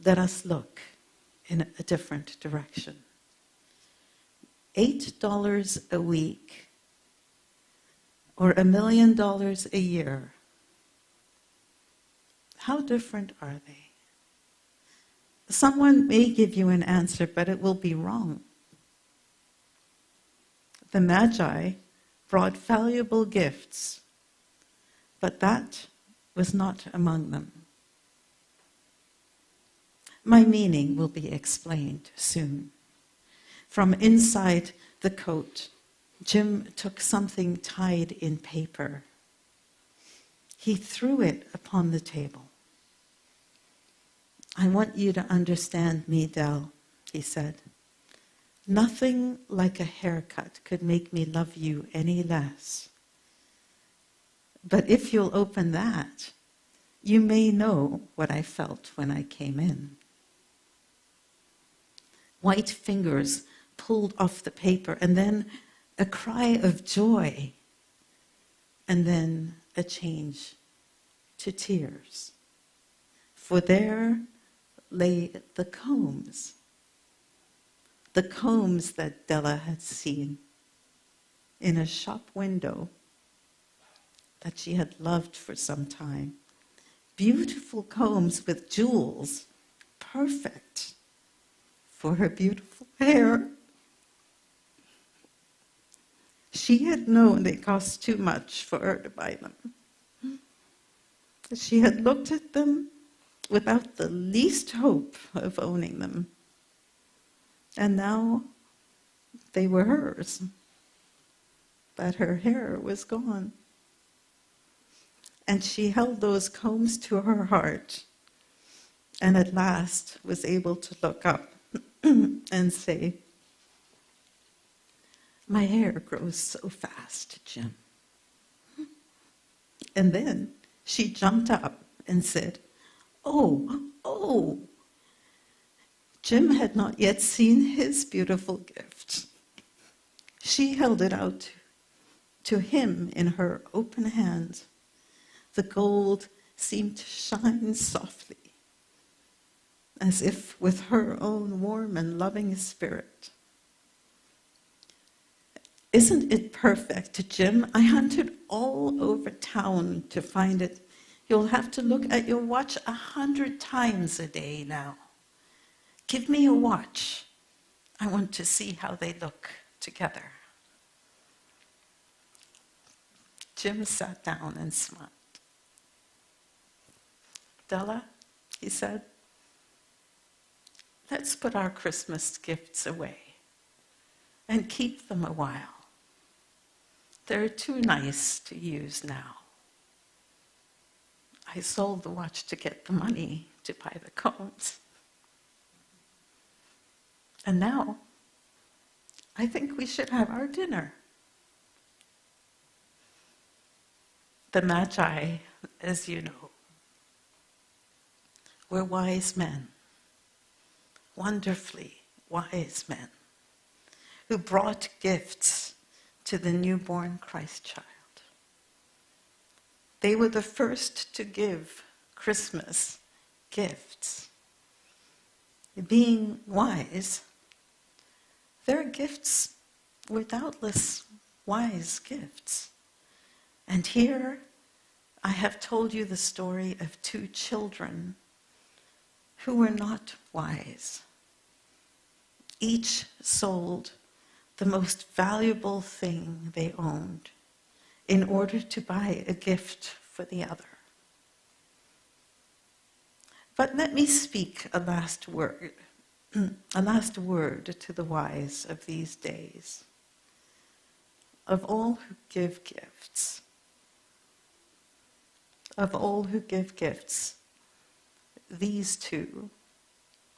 let us look in a different direction. $8 a week or $1 million a year. How different are they? Someone may give you an answer, but it will be wrong. The Magi brought valuable gifts, but that was not among them. My meaning will be explained soon. From inside the coat, Jim took something tied in paper. He threw it upon the table. I want you to understand me, Del, he said. Nothing like a haircut could make me love you any less. But if you'll open that, you may know what I felt when I came in. White fingers pulled off the paper, and then a cry of joy, and then a change to tears. For there lay the combs that Della had seen in a shop window that she had loved for some time. Beautiful combs with jewels, perfect for her beautiful hair. She had known they cost too much for her to buy them. She had looked at them without the least hope of owning them. And now they were hers, but her hair was gone. And she held those combs to her heart, and at last was able to look up and say, my hair grows so fast, Jim. And then she jumped up and said, oh. Jim had not yet seen his beautiful gift. She held it out to him in her open hand. The gold seemed to shine softly, as if with her own warm and loving spirit. Isn't it perfect, Jim? I hunted all over town to find it. You'll have to look at your watch 100 times a day now. Give me a watch. I want to see how they look together. Jim sat down and smiled. Della, he said, let's put our Christmas gifts away and keep them a while. They're too nice to use now. I sold the watch to get the money to buy the combs. And now, I think we should have our dinner. The Magi, as you know, were wise men, wonderfully wise men, who brought gifts to the newborn Christ child. They were the first to give Christmas gifts. Being wise, Their gifts were doubtless wise gifts. And here I have told you the story of two children who were not wise. Each sold the most valuable thing they owned in order to buy a gift for the other. But let me speak a last word to the wise of these days. Of all who give gifts, these two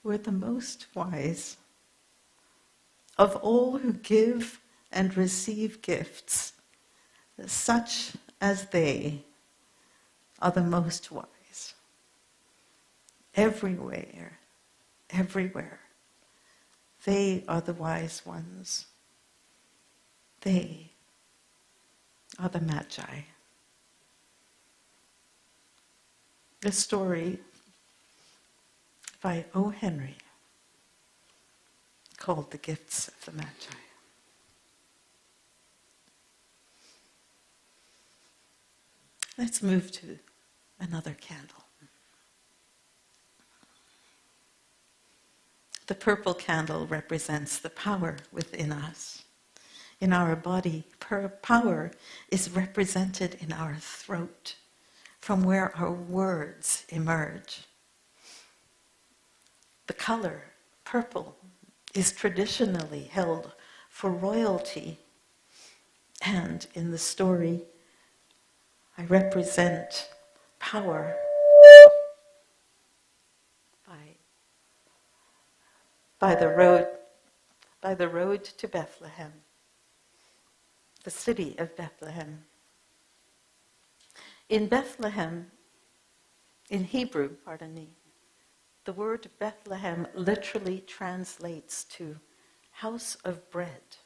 were the most wise. Of all who give and receive gifts, such as they are the most wise. Everywhere, they are the wise ones. They are the Magi. The story by O. Henry, called The Gifts of the Magi. Let's move to another candle. The purple candle represents the power within us. In our body, power is represented in our throat, from where our words emerge. The color, purple, is traditionally held for royalty, and in the story, I represent power by the road to Bethlehem, the city of Bethlehem. In Bethlehem, in Hebrew, the word Bethlehem literally translates to house of bread.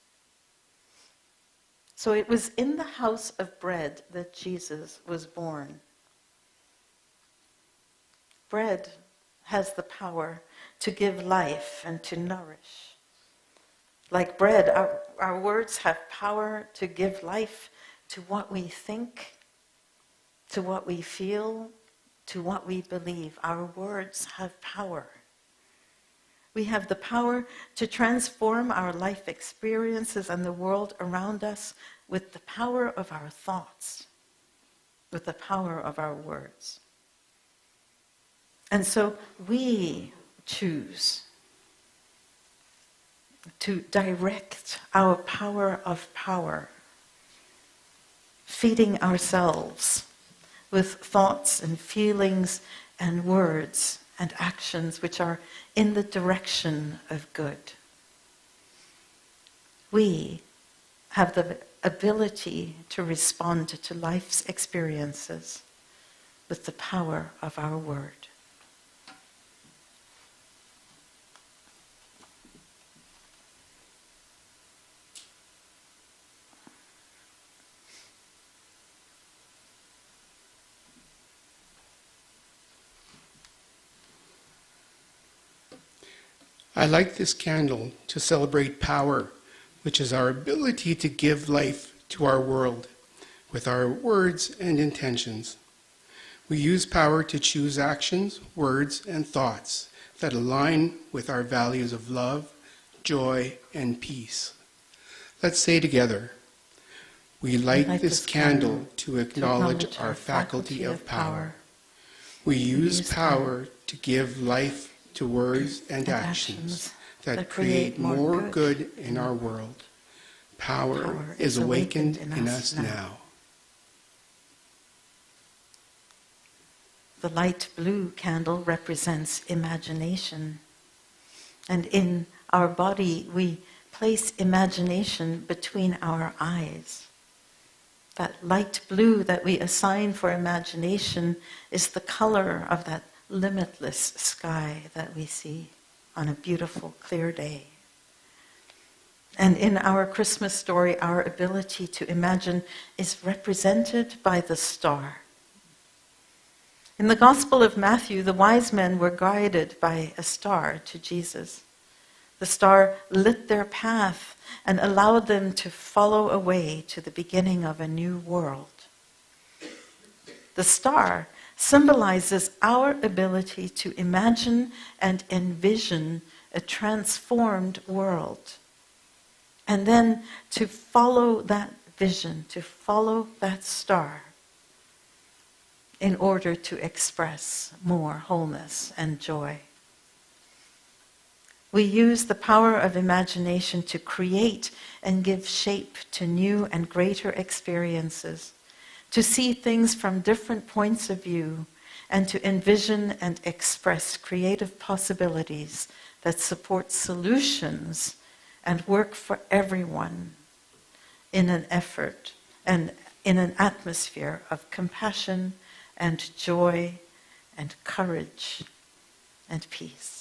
So it was in the house of bread that Jesus was born. Bread has the power to give life and to nourish. Like bread, our words have power to give life to what we think, to what we feel, to what we believe. Our words have power. We have the power to transform our life experiences and the world around us with the power of our thoughts, with the power of our words. And so we choose to direct our power of power, feeding ourselves with thoughts and feelings and words and actions which are in the direction of good. We have the ability to respond to life's experiences with the power of our word. I light this candle to celebrate power, which is our ability to give life to our world with our words and intentions. We use power to choose actions, words, and thoughts that align with our values of love, joy, and peace. Let's say together, we light this candle to acknowledge our faculty of power. We use power to give life to words and actions that create more good in our world. Power is awakened in us now. The light blue candle represents imagination. And in our body, we place imagination between our eyes. That light blue that we assign for imagination is the color of that limitless sky that we see on a beautiful, clear day. And in our Christmas story, our ability to imagine is represented by the star. In the Gospel of Matthew, the wise men were guided by a star to Jesus. The star lit their path and allowed them to follow a way to the beginning of a new world. The star symbolizes our ability to imagine and envision a transformed world, and then to follow that vision, to follow that star, in order to express more wholeness and joy. We use the power of imagination to create and give shape to new and greater experiences, to see things from different points of view, and to envision and express creative possibilities that support solutions and work for everyone in an effort and in an atmosphere of compassion and joy and courage and peace.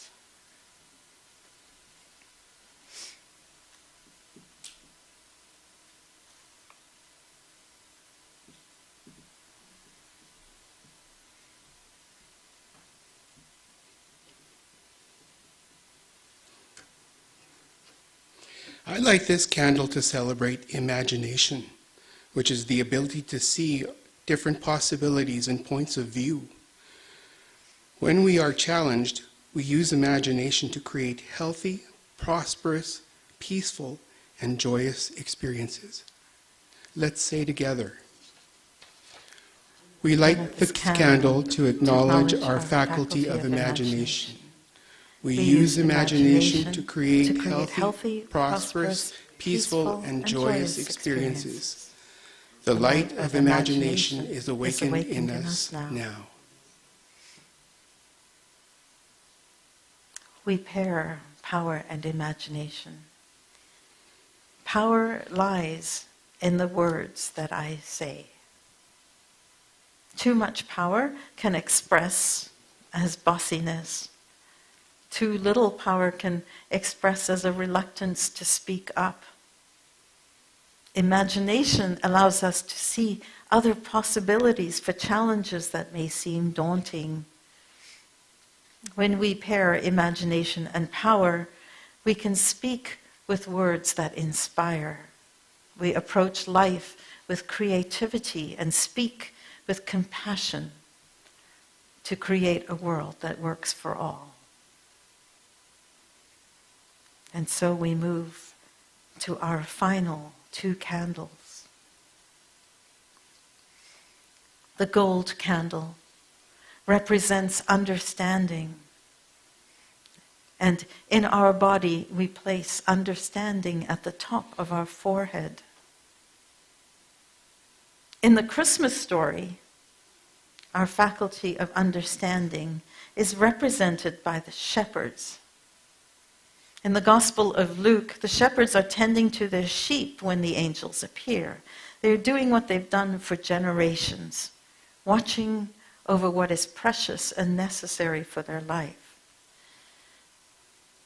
I light this candle to celebrate imagination, which is the ability to see different possibilities and points of view. When we are challenged, we use imagination to create healthy, prosperous, peaceful, and joyous experiences. Let's say together, we light the candle to acknowledge our faculty of imagination. We use imagination to create healthy, prosperous, peaceful, and joyous experiences. The light of imagination is awakened in us now. We pair power and imagination. Power lies in the words that I say. Too much power can express as bossiness. Too little power can express as a reluctance to speak up. Imagination allows us to see other possibilities for challenges that may seem daunting. When we pair imagination and power, we can speak with words that inspire. We approach life with creativity and speak with compassion to create a world that works for all. And so we move to our final 2 candles. The gold candle represents understanding. And in our body, we place understanding at the top of our forehead. In the Christmas story, our faculty of understanding is represented by the shepherds. In the Gospel of Luke, the shepherds are tending to their sheep when the angels appear. They're doing what they've done for generations, watching over what is precious and necessary for their life.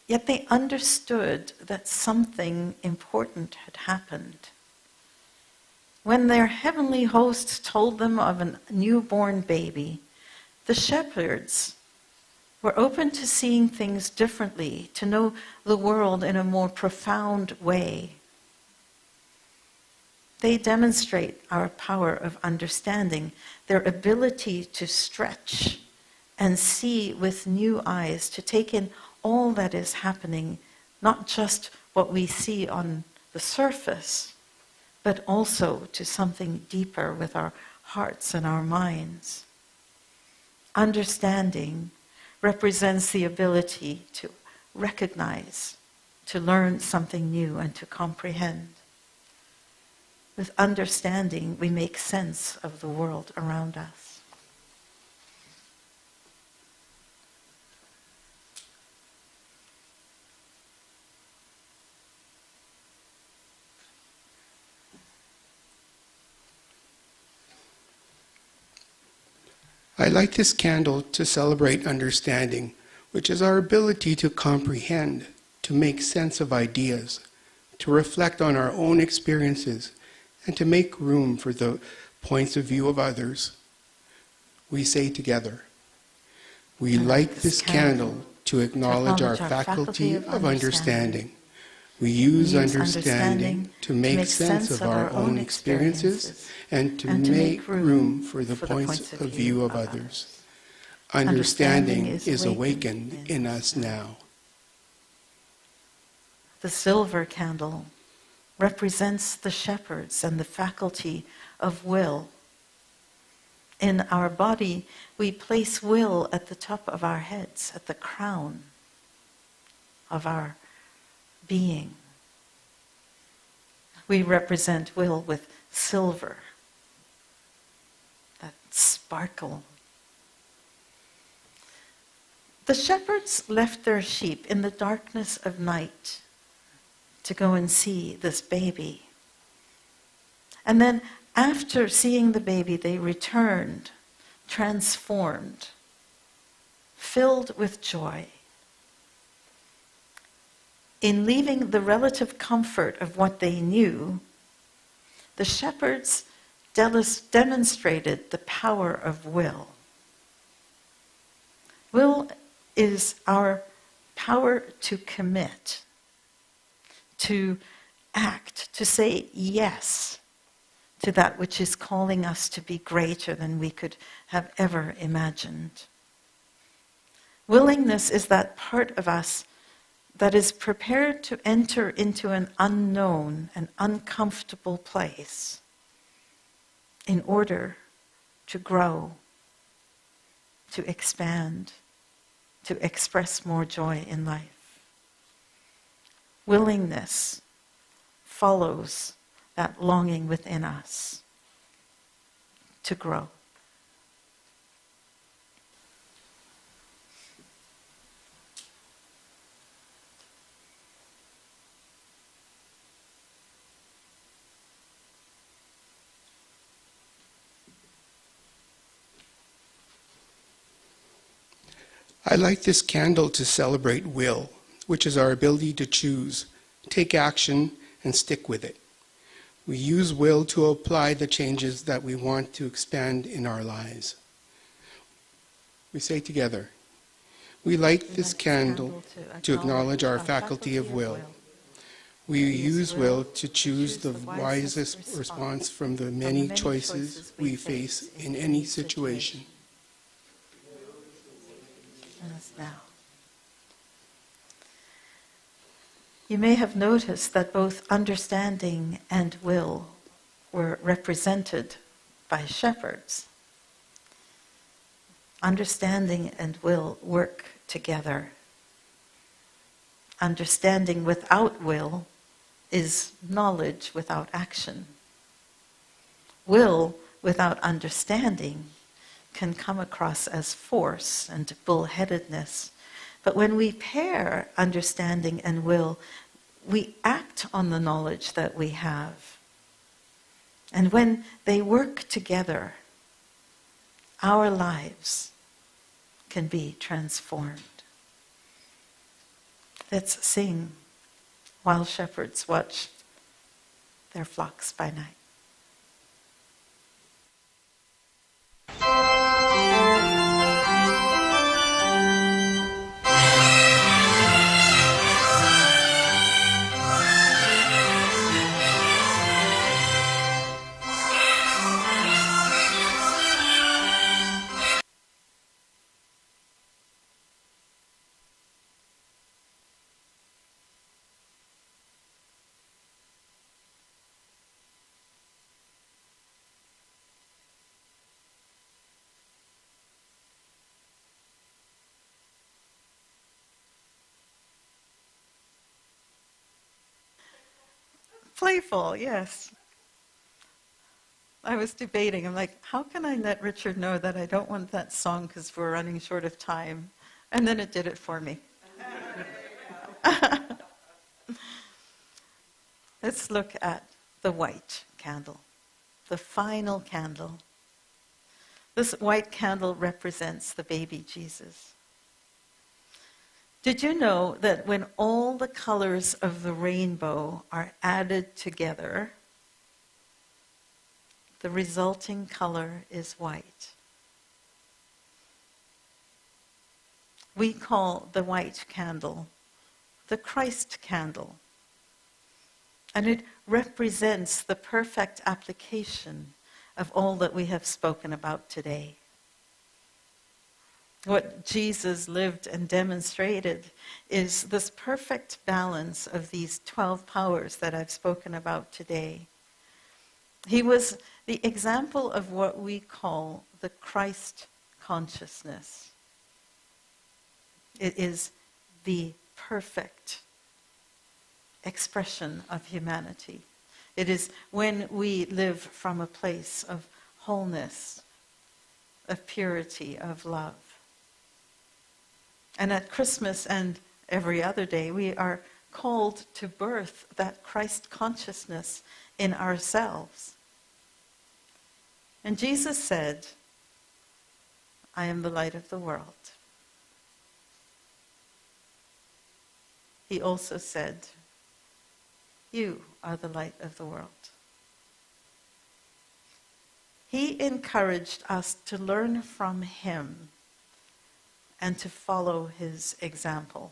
Yet they understood that something important had happened. When their heavenly hosts told them of a newborn baby, the shepherds were open to seeing things differently, to know the world in a more profound way. They demonstrate our power of understanding, their ability to stretch and see with new eyes, to take in all that is happening, not just what we see on the surface, but also to something deeper with our hearts and our minds. Understanding represents the ability to recognize, to learn something new, and to comprehend. With understanding, we make sense of the world around us. I light this candle to celebrate understanding, which is our ability to comprehend, to make sense of ideas, to reflect on our own experiences, and to make room for the points of view of others. We say together, we light this candle to acknowledge our faculty of understanding. We use understanding to make sense of our own experiences and to make room for the points of view of others. Understanding is awakened in us now. The silver candle represents the shepherds and the faculty of will. In our body, we place will at the top of our heads, at the crown of our being. We represent will with silver, that sparkle. The shepherds left their sheep in the darkness of night to go and see this baby. And then after seeing the baby, they returned, transformed, filled with joy. In leaving the relative comfort of what they knew, the shepherds demonstrated the power of will. Will is our power to commit, to act, to say yes to that which is calling us to be greater than we could have ever imagined. Willingness is that part of us that is prepared to enter into an unknown and uncomfortable place in order to grow, to expand, to express more joy in life. Willingness follows that longing within us to grow. I light this candle to celebrate will, which is our ability to choose, take action, and stick with it. We use will to apply the changes that we want to expand in our lives. We say together, we light this candle to acknowledge our faculty of will. We use will to choose the wisest response from the many choices we face in any situation. Now. You may have noticed that both understanding and will were represented by shepherds. Understanding and will work together. Understanding without will is knowledge without action. Will without understanding can come across as force and bullheadedness. But when we pair understanding and will, we act on the knowledge that we have. And when they work together, our lives can be transformed. Let's sing while shepherds watch their flocks by night. Playful, yes. I was debating. I'm like, how can I let Richard know that I don't want that song because we're running short of time? And then it did it for me. Let's look at the white candle, the final candle. This white candle represents the baby Jesus. Did you know that when all the colors of the rainbow are added together, the resulting color is white? We call the white candle the Christ candle. And it represents the perfect application of all that we have spoken about today. What Jesus lived and demonstrated is this perfect balance of these 12 powers that I've spoken about today. He was the example of what we call the Christ consciousness. It is the perfect expression of humanity. It is when we live from a place of wholeness, of purity, of love. And at Christmas and every other day, we are called to birth that Christ consciousness in ourselves. And Jesus said, I am the light of the world. He also said, you are the light of the world. He encouraged us to learn from him and to follow his example.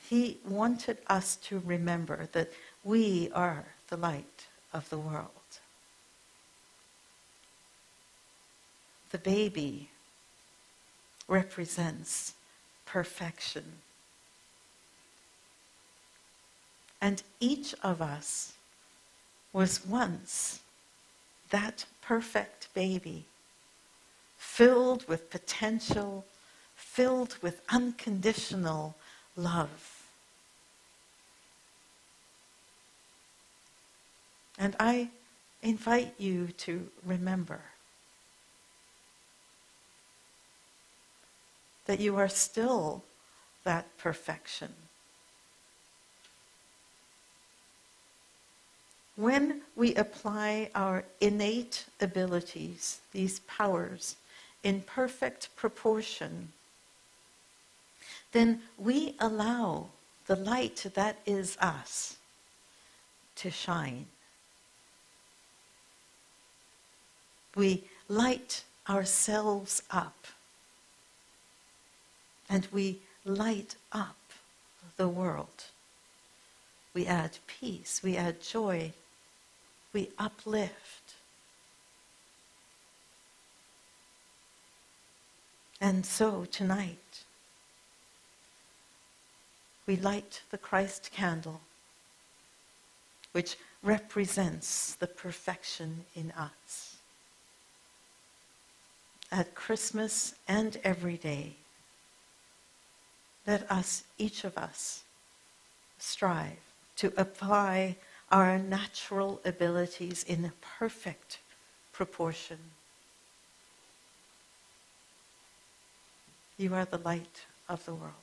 He wanted us to remember that we are the light of the world. The baby represents perfection. And each of us was once that perfect baby, filled with potential, filled with unconditional love. And I invite you to remember that you are still that perfection. When we apply our innate abilities, these powers, in perfect proportion, then we allow the light that is us to shine. We light ourselves up, and we light up the world. We add peace, we add joy, we uplift. And so tonight, we light the Christ candle, which represents the perfection in us. At Christmas and every day, let us, each of us, strive to apply our natural abilities in perfect proportion. You are the light of the world.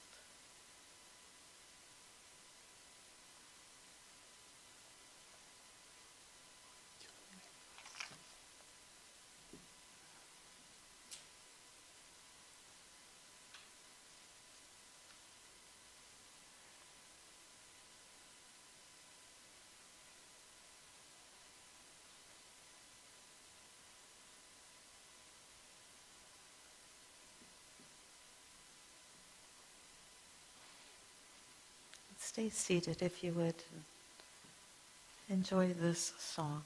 Stay seated if you would. Enjoy this song.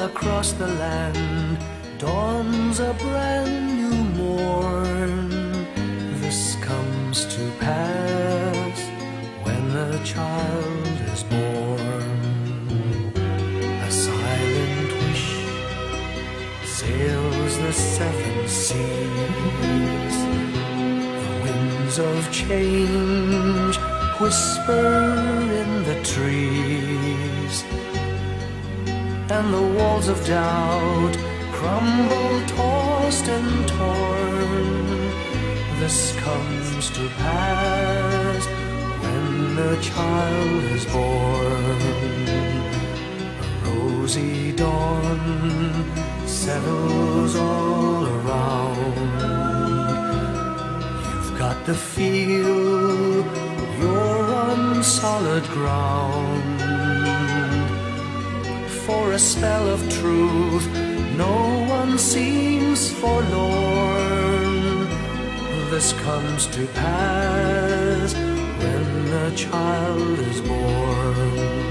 Across the land dawns a brand new morn. This comes to pass when a child is born. A silent wish sails the seven seas. The winds of change whisper in the trees. and the walls of doubt crumble, tossed and torn. This comes to pass when the child is born. A rosy dawn settles all around. You've got to feel you're on solid ground. For a spell of truth, no one seems forlorn. This comes to pass when the child is born.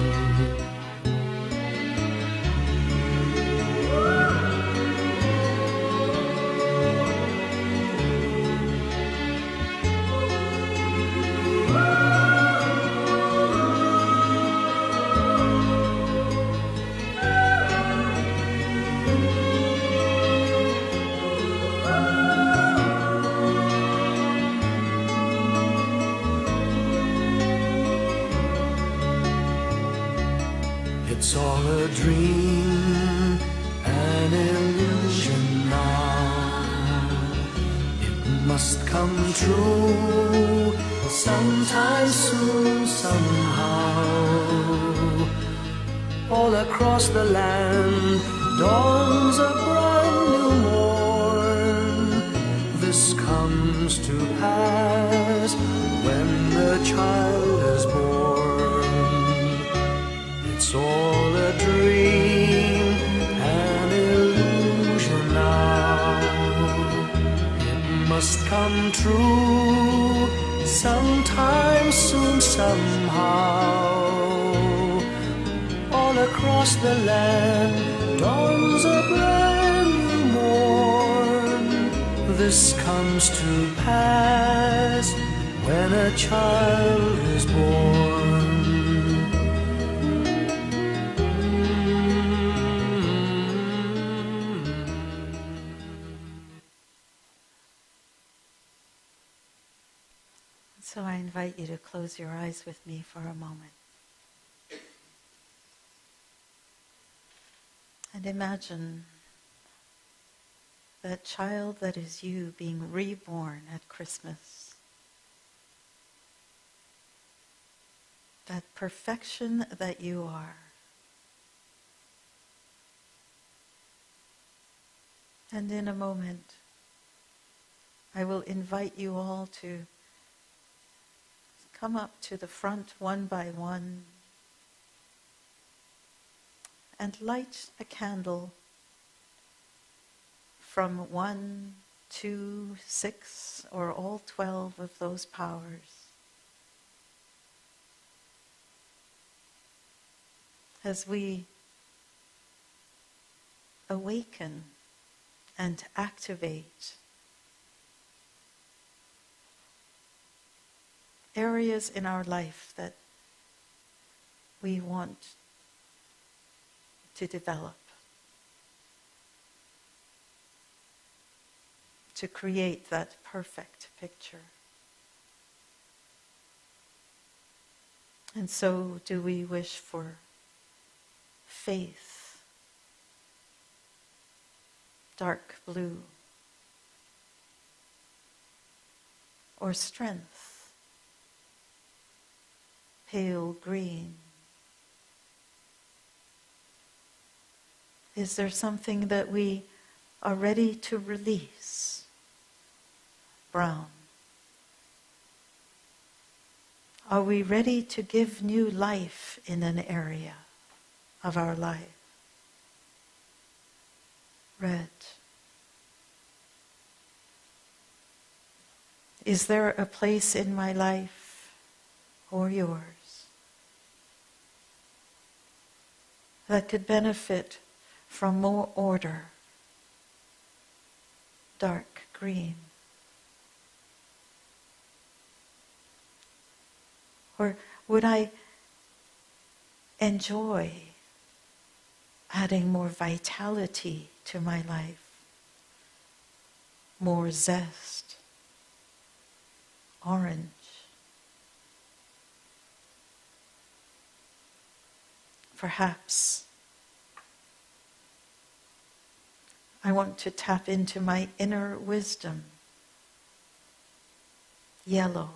It's all a dream, an illusion now. It must come true sometime soon, somehow. All across the land dawns a brand new morn. This comes to pass when the child is born. It's all a dream, an illusion now. It must come true sometime soon, somehow. All across the land dawns a brand new morn. This comes to pass when a child is born. So I invite you to close your eyes with me for a moment. And imagine that child that is you being reborn at Christmas. That perfection that you are. And in a moment, I will invite you all to come up to the front one by one and light a candle from 1, 2, 6, or all 12 of those powers. As we awaken and activate areas in our life that we want to develop, to create that perfect picture. And so do we wish for faith, dark blue, or strength, pale green? Is there something that we are ready to release? Brown. Are we ready to give new life in an area of our life? Red. Is there a place in my life or yours that could benefit from more order? Dark green. Or would I enjoy adding more vitality to my life, more zest? Orange. Perhaps I want to tap into my inner wisdom. Yellow.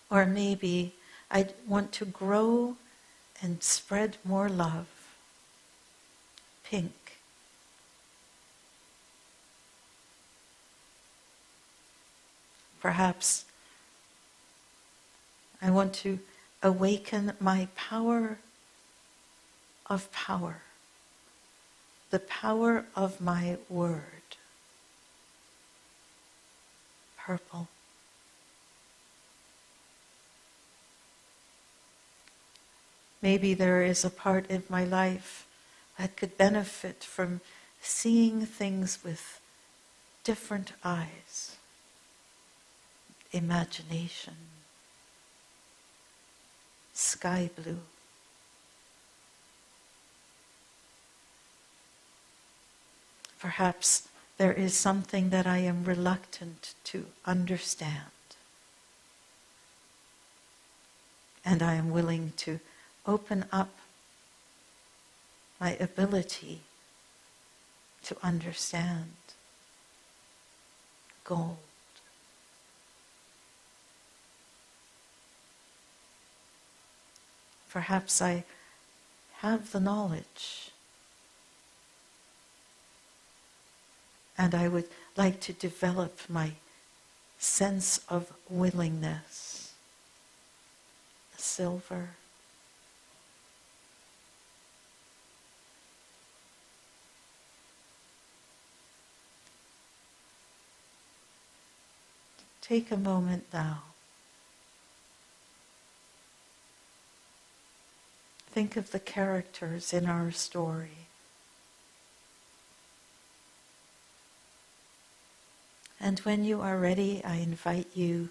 Or maybe I want to grow and spread more love. Pink. Perhaps I want to awaken my power of power, the power of my word. Purple. Maybe there is a part of my life that could benefit from seeing things with different eyes. Imagination. Sky blue. Perhaps there is something that I am reluctant to understand. And I am willing to open up my ability to understand. Gold. Perhaps I have the knowledge, and I would like to develop my sense of willingness. Silver. Take a moment now. Think of the characters in our story. And when you are ready, I invite you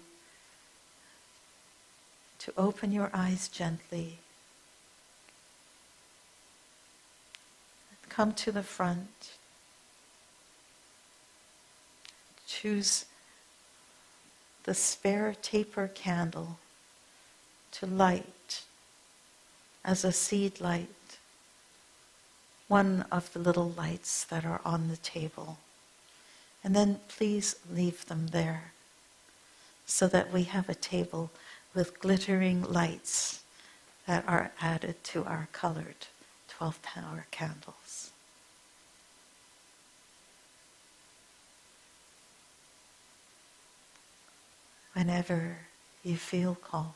to open your eyes gently. Come to the front. Choose the spare taper candle to light as a seed light one of the little lights that are on the table. And then please leave them there so that we have a table with glittering lights that are added to our colored 12-hour candles. Whenever you feel called.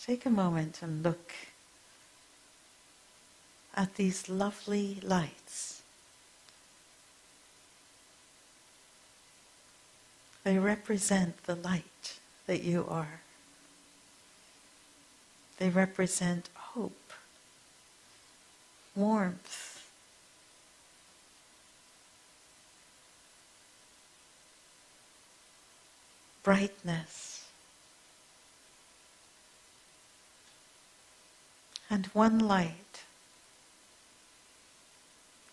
Take a moment and look at these lovely lights. They represent the light that you are. They represent hope, warmth, brightness. And one light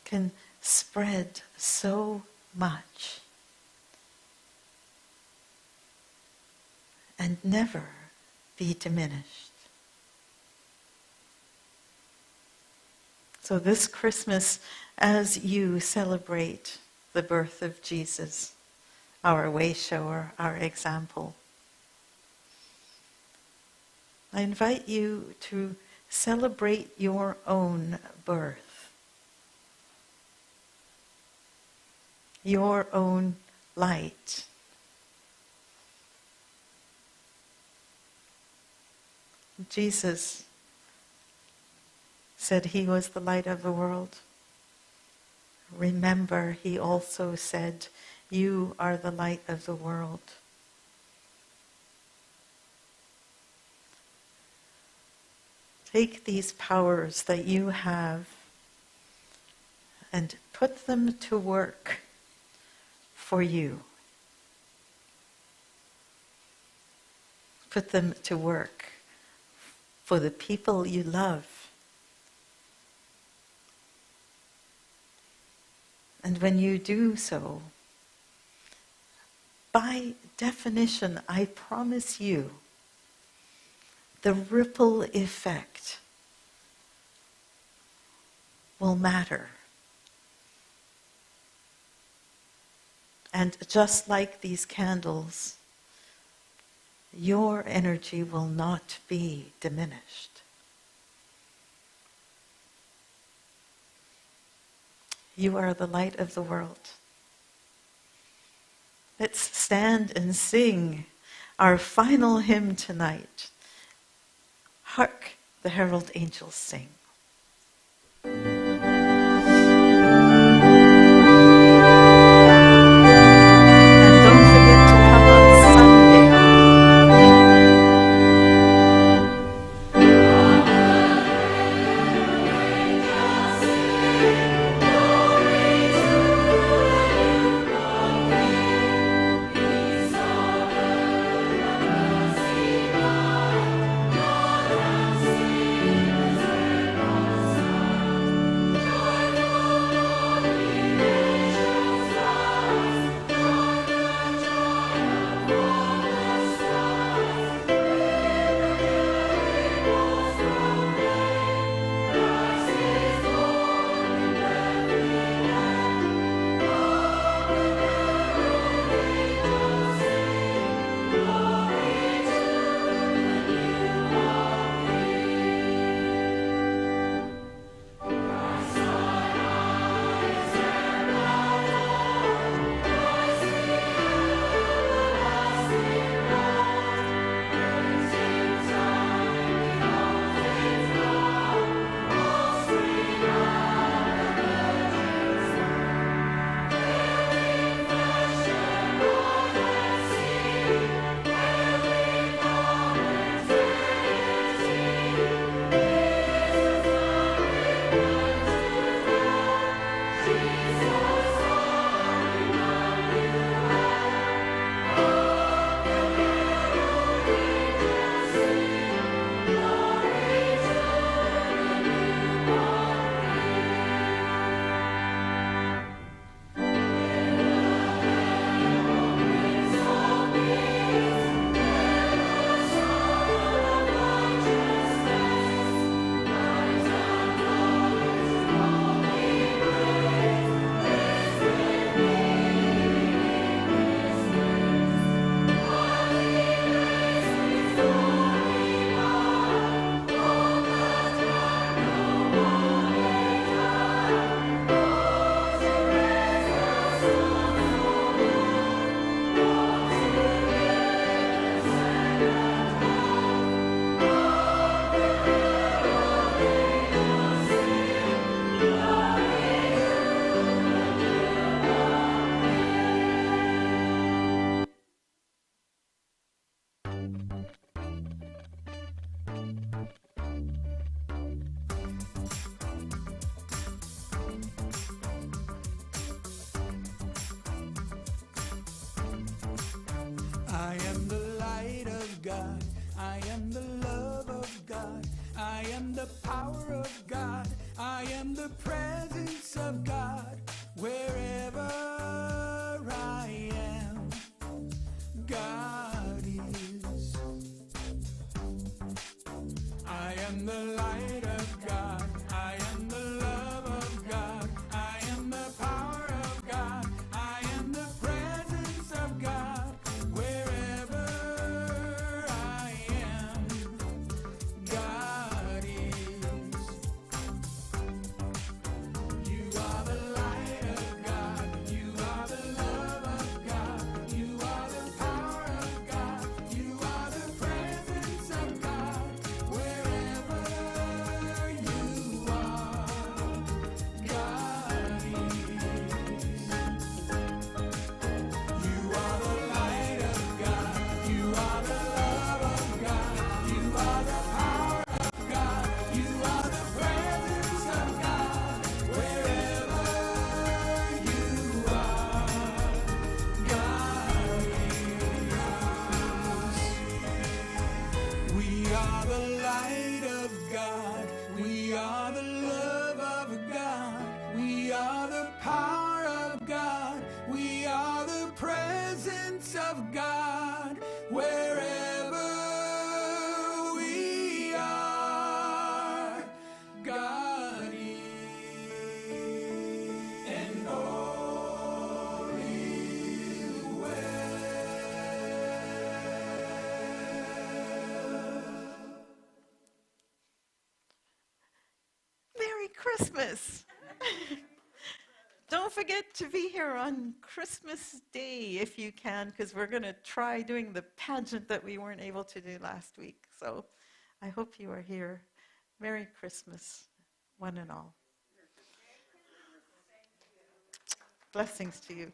can spread so much and never be diminished. So this Christmas, as you celebrate the birth of Jesus, our way shower, our example, I invite you to celebrate your own birth, your own light. Jesus said he was the light of the world. Remember, he also said, you are the light of the world. Take these powers that you have and put them to work for you. Put them to work for the people you love. And when you do so, by definition, I promise you, the ripple effect will matter. And just like these candles, your energy will not be diminished. You are the light of the world. Let's stand and sing our final hymn tonight. Hark, the herald angels sing. I am the light of God. I am the love of God. I am the power of God. I am the presence of God. Wherever I am, God is. I am the light of God. I am the love of God. I am the power of God. I am the presence of God. Wherever I am, God is. You are the light of God. You are the love of God. You are the power of God. You are the presence of God. Wherever you are, God is. You are the light of God. You are the love of God. You are the power of God. You are the presence of God. Wherever you are, God is. We are the light of God. We are the love of God. We are the power of God. We are the presence of God. Wherever we are, God is. And all is well. Merry Christmas! Don't forget to be here on Christmas Day if you can, because we're going to try doing the pageant that we weren't able to do last week. So I hope you are here. Merry Christmas, one and all. Blessings to you.